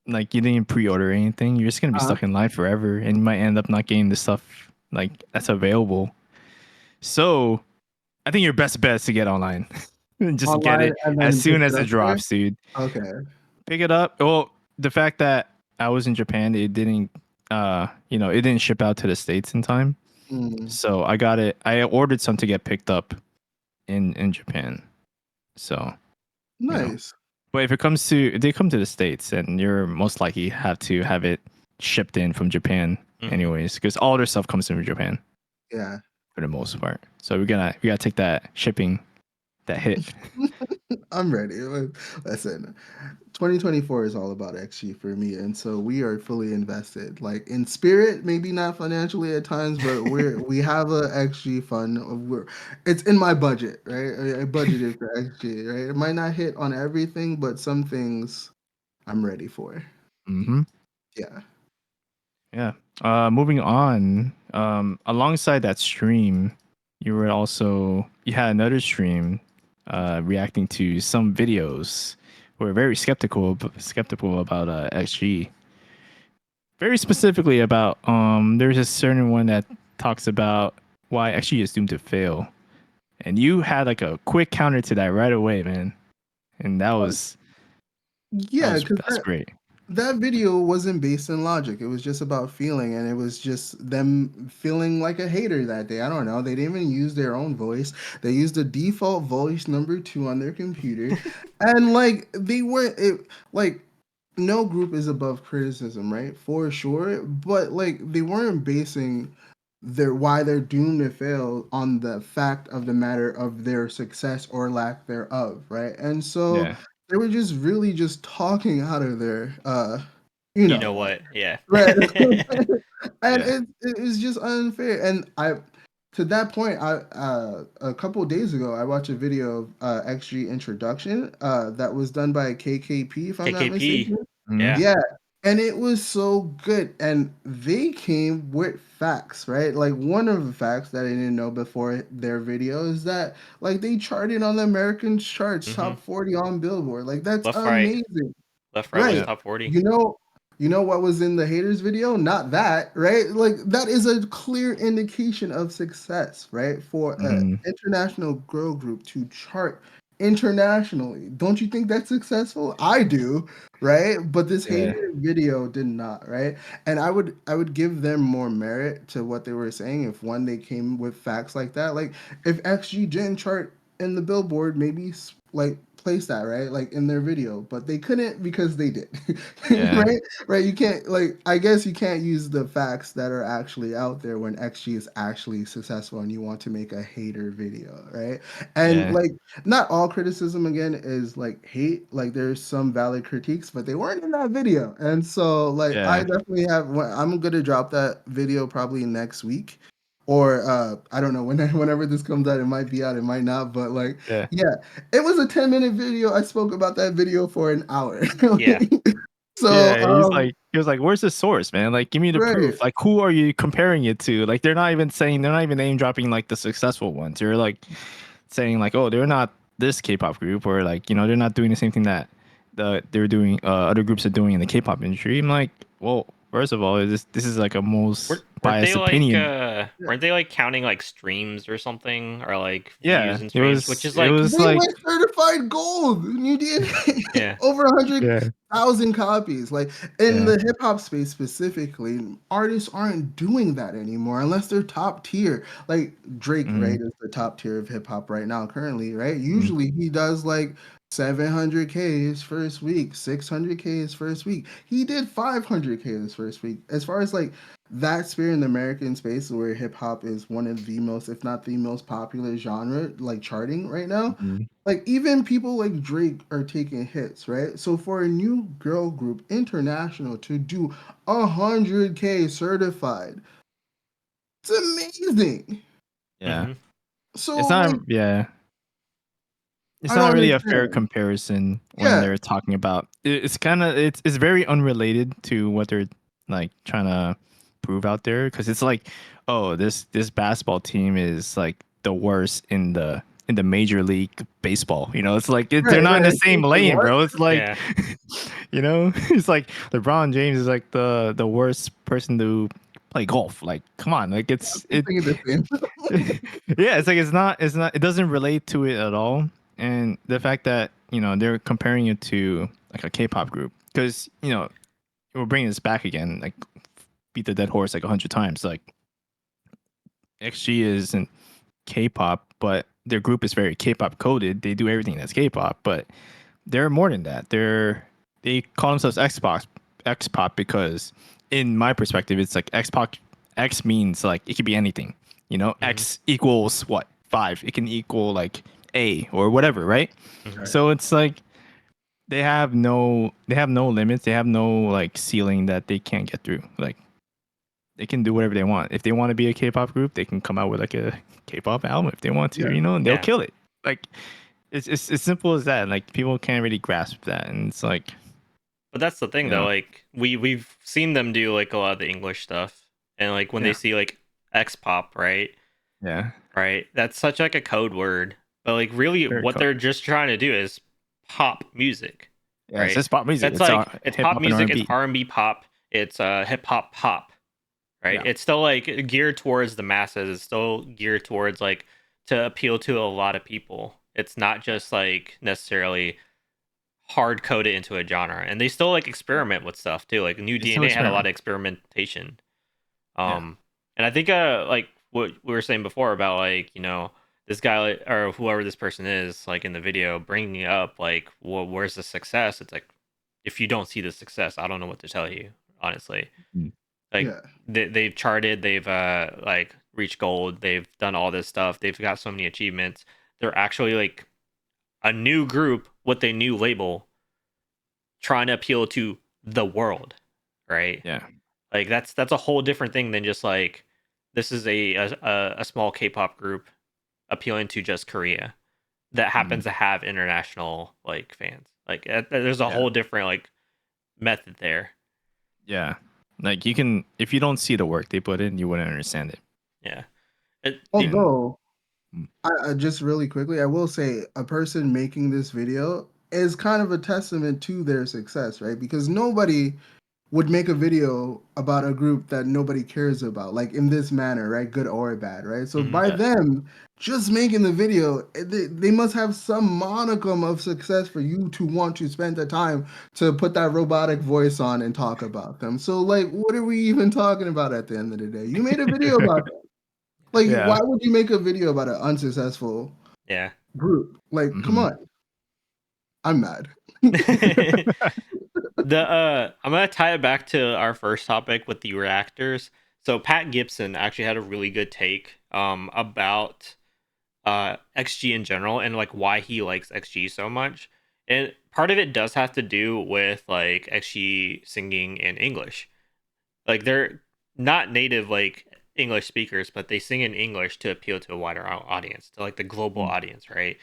like you didn't pre-order anything, you're just gonna be
uh,
stuck in line forever, and you might end up not getting the stuff like that's available. So I think your best bet is to get online. Just get
online
it
and
as
then pick
soon
it
as it
up there.
drops, dude.
Okay.
Pick it up. Well, the fact that I was in Japan, it didn't it didn't ship out to the States in time.
Mm,
So I got it. I ordered some to get picked up in Japan. So, you know.
nice.
But if they come to the States, then you're most likely have to have it shipped in from Japan. anyways, because all their stuff comes from Japan
Yeah.
for the most part. So we gotta take that shipping, that hit.
I'm ready. Listen, 2024 is all about XG for me, and so we are fully invested. Like in spirit, maybe not financially at times, but we have a XG fund. It's in my budget, right? I budgeted for XG, right? It might not hit on everything, but some things I'm ready for.
Mm-hmm.
Yeah.
Yeah. Moving on. Alongside that stream, you had another stream, reacting to some videos. We're very skeptical about XG. Very specifically about there's a certain one that talks about why XG is doomed to fail, and you had like a quick counter to that right away, man. And
Yeah, because
that's great.
that video wasn't based in logic. It was just about feeling, and it was just them feeling like a hater that day. I don't know. They didn't even use their own voice. They used the default voice number 2 on their computer, and like they weren't it like no group is above criticism, right? For sure, but like they weren't basing their why they're doomed to fail on the fact of the matter of their success or lack thereof, right? And so
Yeah.
they were just really just talking out of their you
You
know
know
what,
what? Yeah.
right. And
Yeah.
it was just unfair. And I to that point, I a couple of days ago I watched a video of XG introduction that was done by KKP, if I'm not
KKP.
mistaken.
Mhm.
Yeah.
Yeah. And it was so good. And they came with facts, right? Like one of the facts that I didn't know before their video is that like they charted on the American charts,
Mm-hmm.
top 40 on Billboard. Like that's
Left, right.
amazing.
Left, right was
Right.
Yeah.
top 40.
You know, you know what was in the haters video? Not that, right? Like that is a clear indication of success, right? For an
Mhm.
international girl group to chart internationally. Don't you think that's successful? I do, right? But this
Yeah.
hater video did not, right? And I would give them more merit to what they were saying if one they came with facts like that. Like if XG didn't chart in the Billboard, maybe like place that right like in their video, but they couldn't because they did.
Yeah.
Right, you can't like I guess you can't use the facts that are actually out there when XG is actually successful and you want to make a hater video, right? And
Yeah.
like not all criticism again is like hate, like there's some valid critiques, but they weren't in that video. And so like I
Yeah.
definitely I'm gonna drop that video probably next week, or I don't know whenever this comes out. It might be out, it might not, but like
Yeah.
yeah, it was a 10-minute video. I spoke about that video for an hour.
Yeah.
So
Yeah, he was like, "Where's the source, man? Like, give me the
right,
proof. Like, who are you comparing it to? Like, they're not even name dropping like the successful ones. You're like saying like, oh, they're not this K-pop group, or like, they're not doing the same thing that they're doing, other groups are doing in the K-pop industry." I'm like, well, first of all, this is like a most
Weren't they
biased
like
opinion.
weren't they like counting like streams or something, or like views
Yeah,
and streams, which is
it
like
was
they
like,
went certified gold. New DNA,
yeah.
over a hundred
yeah,
thousand copies. Like in
yeah,
the hip hop space specifically, artists aren't doing that anymore unless they're top tier. Like Drake,
mm,
right, is the top tier of hip hop right now currently, right?
mm,
Usually he does like 700K his first week, 600K his first week. He did 500K his first week. As far as like that sphere in the American space where hip hop is one of the most, if not the most popular genre, like charting right now,
mm,
like even people like Drake are taking hits, right? So for a new girl group international to do 100K certified, it's amazing.
yeah.
Mm-hmm.
So
It's
like
not, yeah. It's
I
not
don't
really a fair
understand.
comparison when
Yeah,
they're talking about it's kind of it's very unrelated to what they're like trying to prove out there, because it's like, oh, this basketball team is like the worst in the major league baseball, it's like they're
right,
not in the
right.
same
It's like
lane,
what?
bro. It's like
Yeah.
it's like LeBron James is like the worst person to play golf. Like, come on, like
I'm thinking the same.
yeah, it's like it doesn't relate to it at all. And the fact that they're comparing it to like a K-pop group, because we're bringing this back again, like beat the dead horse like 100 times. Like XG isn't K-pop, but their group is very K-pop coded. They do everything that's K-pop, but they're more than that. They call themselves X-pop because in my perspective, it's like X means like it could be anything. You know, X equals what 5. It can equal like A or whatever, right?
Mhm.
So it's like they have no limits. They have no like ceiling that they can't get through. Like they can do whatever they want. If they want to be a K-pop group, they can come out with like a K-pop album if they want to,
Yeah.
you know, and they'll
Yeah.
kill it. Like it's as simple as that. Like people can't really grasp that, and it's like,
But that's the thing
you
though,
know,
like we've seen them do like a lot of the English stuff. And like when they
Yeah.
see like X pop, right?
yeah,
Right? That's such like a code word. But like really
very
what
cool.
they're just trying to do is pop music.
Yeah, it's
Right?
just pop music.
That's
It's
like it's
hip
pop
hop and
music, it's
R&B.
R&B pop, it's hip hop pop, right?
Yeah.
It's still like geared towards the masses. It's still geared towards like to appeal to a lot of people. It's not just like necessarily hard code it into a genre, and they still like experiment with stuff too. Like New
It's still
DNA had a lot
experiment.
of experimentation.
Yeah.
And I think like what we were saying before about like this guy or whoever this person is like in the video bringing up like, well, where's the success? It's like if you don't see the success, I don't know what to tell you, honestly.
Mm.
Like
Yeah.
they've charted, they've like reached gold, they've done all this stuff, they've got so many achievements. They're actually like a new group with a new label trying to appeal to the world, right?
Yeah.
Like that's a whole different thing than just like this is a small K-pop group appealing to just Korea that happens to have international like fans. Like there's a
Yeah.
whole different like method there.
Yeah. Like you can, if you don't see the work they put in, you wouldn't understand it.
Yeah.
Although,
Mm.
I just really quickly, I will say a person making this video is kind of a testament to their success, right? Because nobody would make a video about a group that nobody cares about, like in this manner, right? Good or bad, right? So
Mhm.
by
Yeah.
them just making the video, they must have some monicum of success for you to want to spend the time to put that robotic voice on and talk about them. So, like, what are we even talking about at the end of the day? You made a video about them. Like,
Yeah.
why would you make a video about an unsuccessful
Yeah.
group? Like, come
Mhm.
on. I'm mad.
I'm gonna tie it back to our first topic with the reactors. So Pat Gibson actually had a really good take about XG in general and like why he likes XG so much. And part of it does have to do with like XG singing in English. Like they're not native like English speakers, but they sing in English to appeal to a wider audience, to like the global
Mm.
audience, right?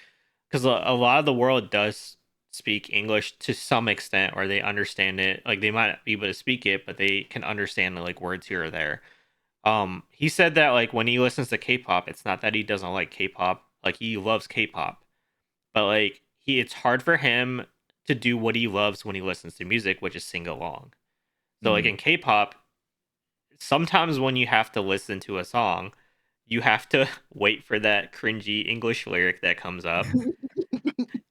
Because a lot of the world does speak English to some extent, or they understand it. Like they might not be able to speak it, but they can understand like words here or there. He said that like when he listens to K-pop, it's not that he doesn't like K-pop, like he loves K-pop, but like it's hard for him to do what he loves when he listens to music, which is sing along. So like
Mm.
in K-pop, sometimes when you have to listen to a song, you have to wait for that cringy English lyric that comes up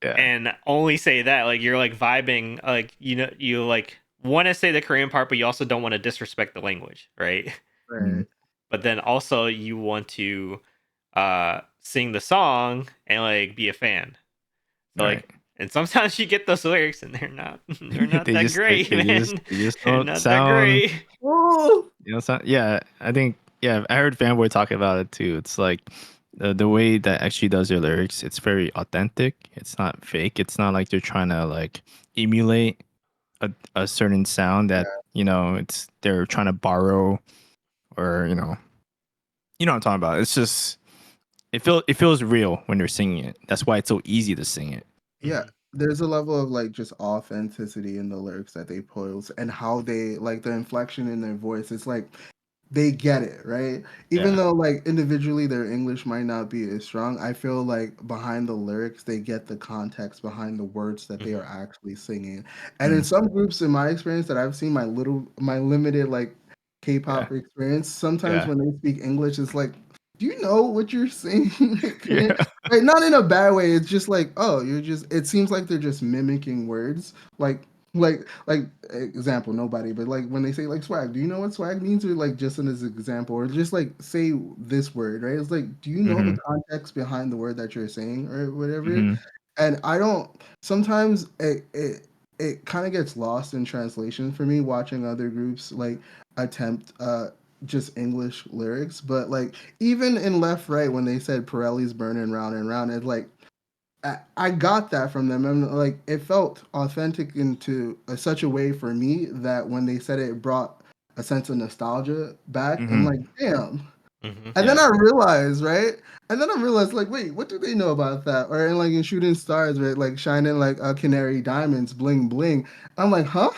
Yeah.
and only say that. Like you're like vibing, like you like want to say the Korean part, but you also don't want to disrespect the language, right?
Mm.
Right.
But then also you want to sing the song and like be a fan. So
Right.
like and sometimes you get those lyrics and they're not that great, man.
they just
They're
don't
not that
sound,
great.
Oh,
you know, sound, yeah, I think, yeah, I heard Fanboy talk about it too. It's like the way that actually does their lyrics, it's very authentic. It's not fake. It's not like they're trying to like emulate a certain sound that, you know, it's they're trying to borrow, or you know what I'm talking about. It's just it feels real when they're singing it. That's why it's so easy to sing it.
yeah.
Mhm.
There's a level of like just authenticity in the lyrics that they pose and how they like the inflection in their voice. It's like they get it, right? Even
Yeah.
though like individually their English might not be as strong, I feel like behind the lyrics they get the context behind the words that they are
Mhm.
actually singing. And in
Mm.
some groups in my experience that I've seen my limited like
Yeah.
K-pop experience, sometimes
Yeah.
when they speak English it's like, do you know what you're saying?
Yeah.
Like not in a bad way. It's just like, oh, you're just it seems like they're just mimicking words. Like example, nobody, but like when they say like swag, do you know what swag means? Or like just in this example, or just like say this word, right? It's like, do you know the
Mm-hmm.
context behind the word that you're saying or whatever?
Mm-hmm.
And I don't sometimes it kind of gets lost in translation for me watching other groups like attempt just English lyrics. But like even in Left Right when they said Pirelli's burning round and round, it's like I got that from them, and like it felt authentic into such a way for me that when they said it, it brought a sense of nostalgia back. I'm
Mm-hmm.
like, damn. And then
Yeah.
I realized, right? And then I realized, like, wait, what do they know about that? Or in like in Shooting Stars, right? Like shining like canary diamonds, bling bling. I'm like, huh?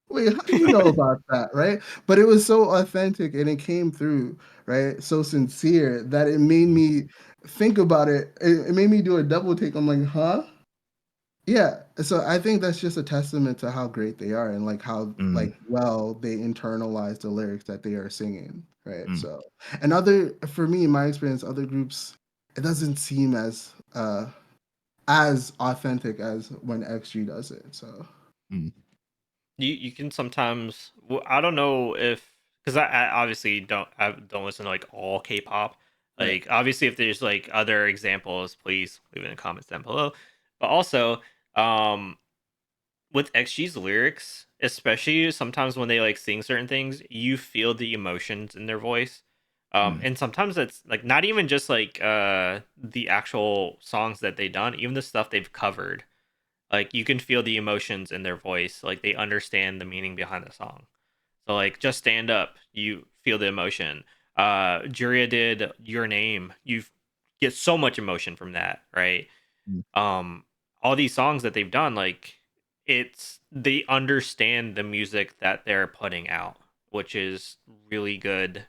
Wait, how do you know about that, right? But it was so authentic and it came through, right? So sincere that it made me think about it. It made me do a double take. I'm like, huh? Yeah, so I think that's just a testament to how great they are and like how
Mm,
like well they internalize the lyrics that they are singing, right?
mm,
So, and other for me, in my experience, other groups, it doesn't seem as authentic as when XG does it. So,
mm.
You can sometimes I don't know if because I obviously don't listen to like all K-pop.
right.
Like obviously if there's like other examples, please leave it in the comments down below. But also, um, with XG's lyrics, especially sometimes when they like sing certain things, you feel the emotions in their voice.
Mm.
And sometimes it's like not even just like the actual songs that they've done, even the stuff they've covered. Like you can feel the emotions in their voice, like they understand the meaning behind the song. So like just stand up, you feel the emotion. Juria did Your Name. You get so much emotion from that, right?
Mm.
All these songs that they've done, like it's they understand the music that they're putting out, which is really good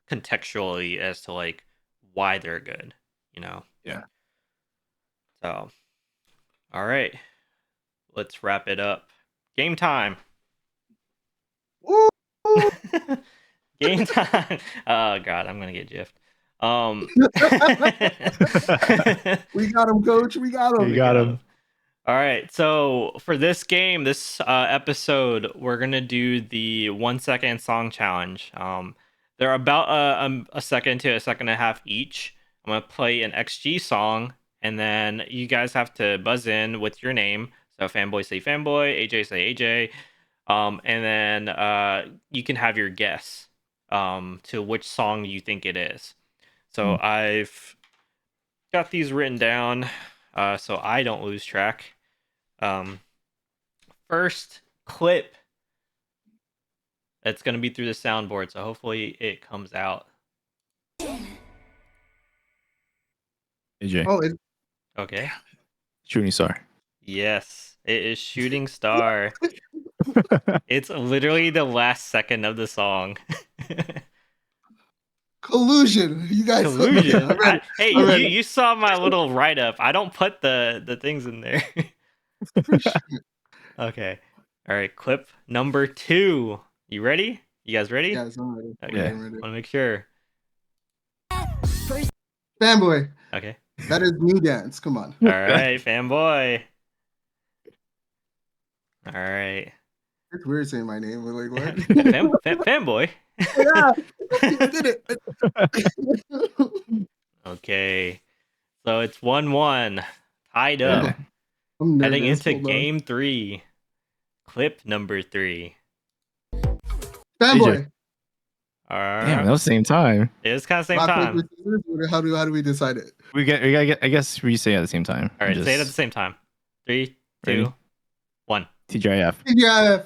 contextually as to like why they're good, you know.
Yeah.
So all right, let's wrap it up. Game time.
Woo!
Game time. Oh god, I'm gonna get jiffed.
We got him, coach. We got
You
him.
We
got
got
him.
him. All right, so for this game, this episode, we're gonna do the 1 second song challenge. They're about a second to a second and a half each. I'm gonna play an XG song, and then you guys have to buzz in with your name. So fanboy say fanboy, AJ say AJ, and then you can have your guess to which song you think it is. So
Mm.
I've got these written down so I don't lose track. Um, First clip that's going to be through the soundboard, so hopefully it comes out.
AJ.
Oh, it,
Okay.
Shooting star.
Yes, it is Shooting Star. It's literally the last second of the song.
collusion. You guys, okay,
Collusion.
I'm ready.
Hey,
I'm
you
ready.
you saw my little write up. I don't put the things in there.
For sure.
Okay. All right. Clip number 2. You ready? You guys ready?
Yes, I'm ready. I'm ready.
Okay.
Yeah.
I'm ready.
Want to make sure.
Fanboy.
Okay.
That is me dance. Come on.
All right, fanboy. All right.
It's weird saying my name, but like what?
Fanboy.
Yeah, I did it.
Okay. So it's 1-1. Tied up.
Yeah.
I'm
Heading
nervous.
into
Hold on.
game 3. Clip number 3.
Fanboy.
All
Damn,
right.
that was the same time.
It's kind of same
Rock,
time.
paper, scissors. How do we decide it?
We gotta get. I guess we say it at the same time.
All right. Say it at the
Just
same time. 3,
ready.
2, 1.
TGIF.
TGIF.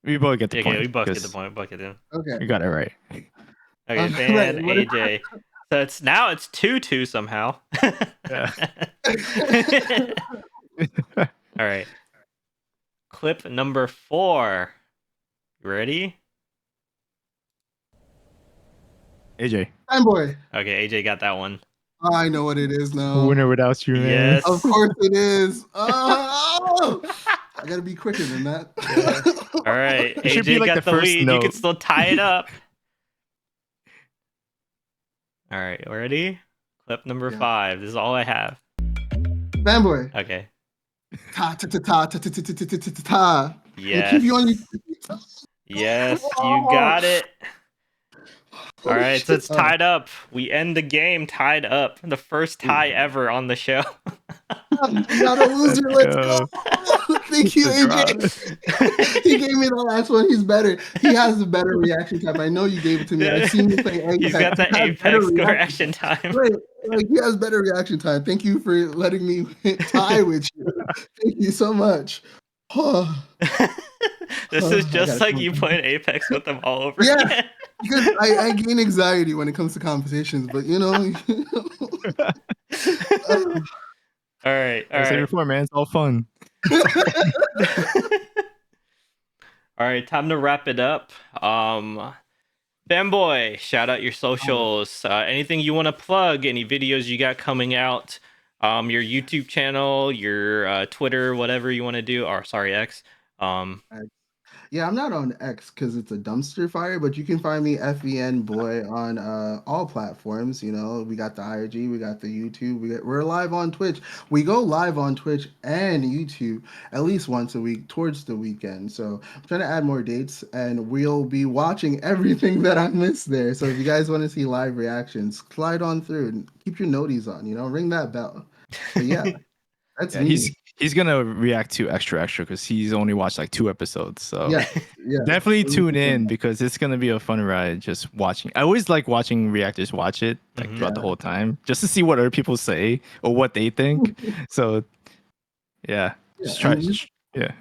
We both get the
Okay,
point.
we both get the
'cause
point. We both get it.
Okay.
We got it right.
Okay,
Right.
Fan,
What is
AJ. So it's 2-2 somehow.
Yeah.
All right. Clip number 4. You ready?
AJ.
Fanboy.
Okay, AJ got that one.
I know what it is now.
Winner without you, man.
Yes.
Of course it is. Oh, I gotta be quicker than that.
All right,
It should be
AJ
like
got
the
the
first
lead. You
note.
can still tie it up. All right, ready? Clip number
Yeah.
5. This is all I have.
Fanboy.
Okay.
Ta ta ta ta ta ta ta ta ta ta ta ta.
Yes.
Keep you on your.
Yes, you got it. All right, so it's
Oh.
tied up. We end the game tied up. The first tie ever on the show.
Not a loser. Let's go. Thank you,
The draw.
AJ. He gave me the last one. He's better. He has a better reaction time. I know you gave it to me. I've seen you play Apex.
He's got the
He has better
Apex reaction time.
Right. Like, he has better reaction time. Thank you for letting me tie with you. Thank you so much.
This is just like
calm
you
down.
playing Apex with them all over
Yeah.
again.
Because I gain anxiety when it comes to conversations, but you know.
All right, all
I said
right.
before, man, it's all fun.
All right, time to wrap it up. Fanboy, shout out your socials. Anything you want to plug? Any videos you got coming out? Your YouTube channel, your Twitter, whatever you want to do. Or sorry, X.
Yeah, I'm not on X because it's a dumpster fire, but you can find me FVN Boy on all platforms. You know, we got the IG, we got the YouTube, we're live on Twitch. We go live on Twitch and YouTube at least once a week towards the weekend. So I'm trying to add more dates, and we'll be watching everything that I missed there. So if you guys want to see live reactions, slide on through and keep your noties on. You know, ring that bell. But yeah, that's
Yeah,
me.
he's gonna react to extra because he's only watched like 2 episodes. So
Yeah, yeah.
definitely tune in because it's gonna be a fun ride just watching. I always like watching reactors watch it like throughout the whole time just to see what other people say or what they think. So yeah, just try. Yeah.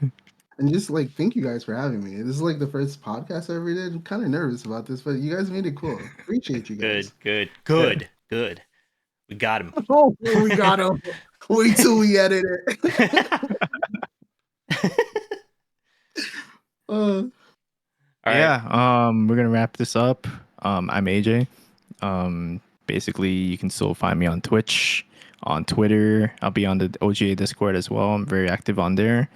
And just like thank you guys for having me. This is like the first podcast I ever did. I'm kind of nervous about this, but you guys made it cool. Appreciate you guys.
Good. We got him.
Oh, we got him. Wait till we edit it.
All right.
Yeah, we're gonna wrap this up. I'm AJ. Basically, you can still find me on Twitch, on Twitter. I'll be on the OGA Discord as well. I'm very active on there.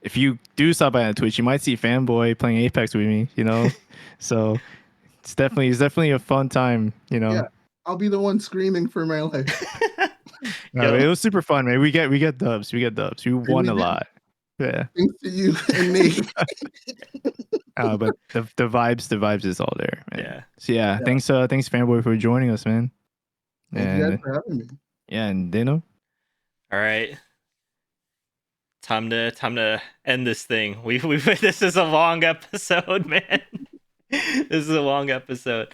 If you do stop by on Twitch, you might see Fanboy playing Apex with me. You know, so it's definitely a fun time. You know,
Yeah, I'll be the one screaming for my life.
no, it was super fun, man. We get dubs. We won
we
a
did.
lot. Yeah.
Thanks to you and Nate.
But the vibes is all there, man.
Yeah.
So yeah, thanks Fanboy for joining us, man.
Thank you guys for having me.
Yeah, and Dino.
All right. Time to end this thing. We this is a long episode, man. This is a long episode.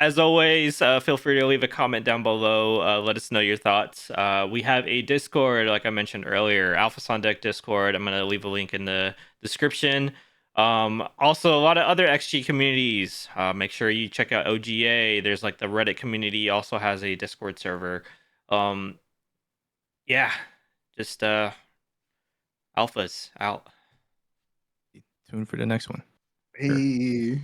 As always, feel free to leave a comment down below. Let us know your thoughts. We have a Discord, like I mentioned earlier, alphazondeck Discord. I'm gonna leave a link in the description. Also a lot of other XG communities. Make sure you check out OGA. There's like the Reddit community also has a Discord server. Yeah, just Alphas out.
Tune for the next one.
Hey.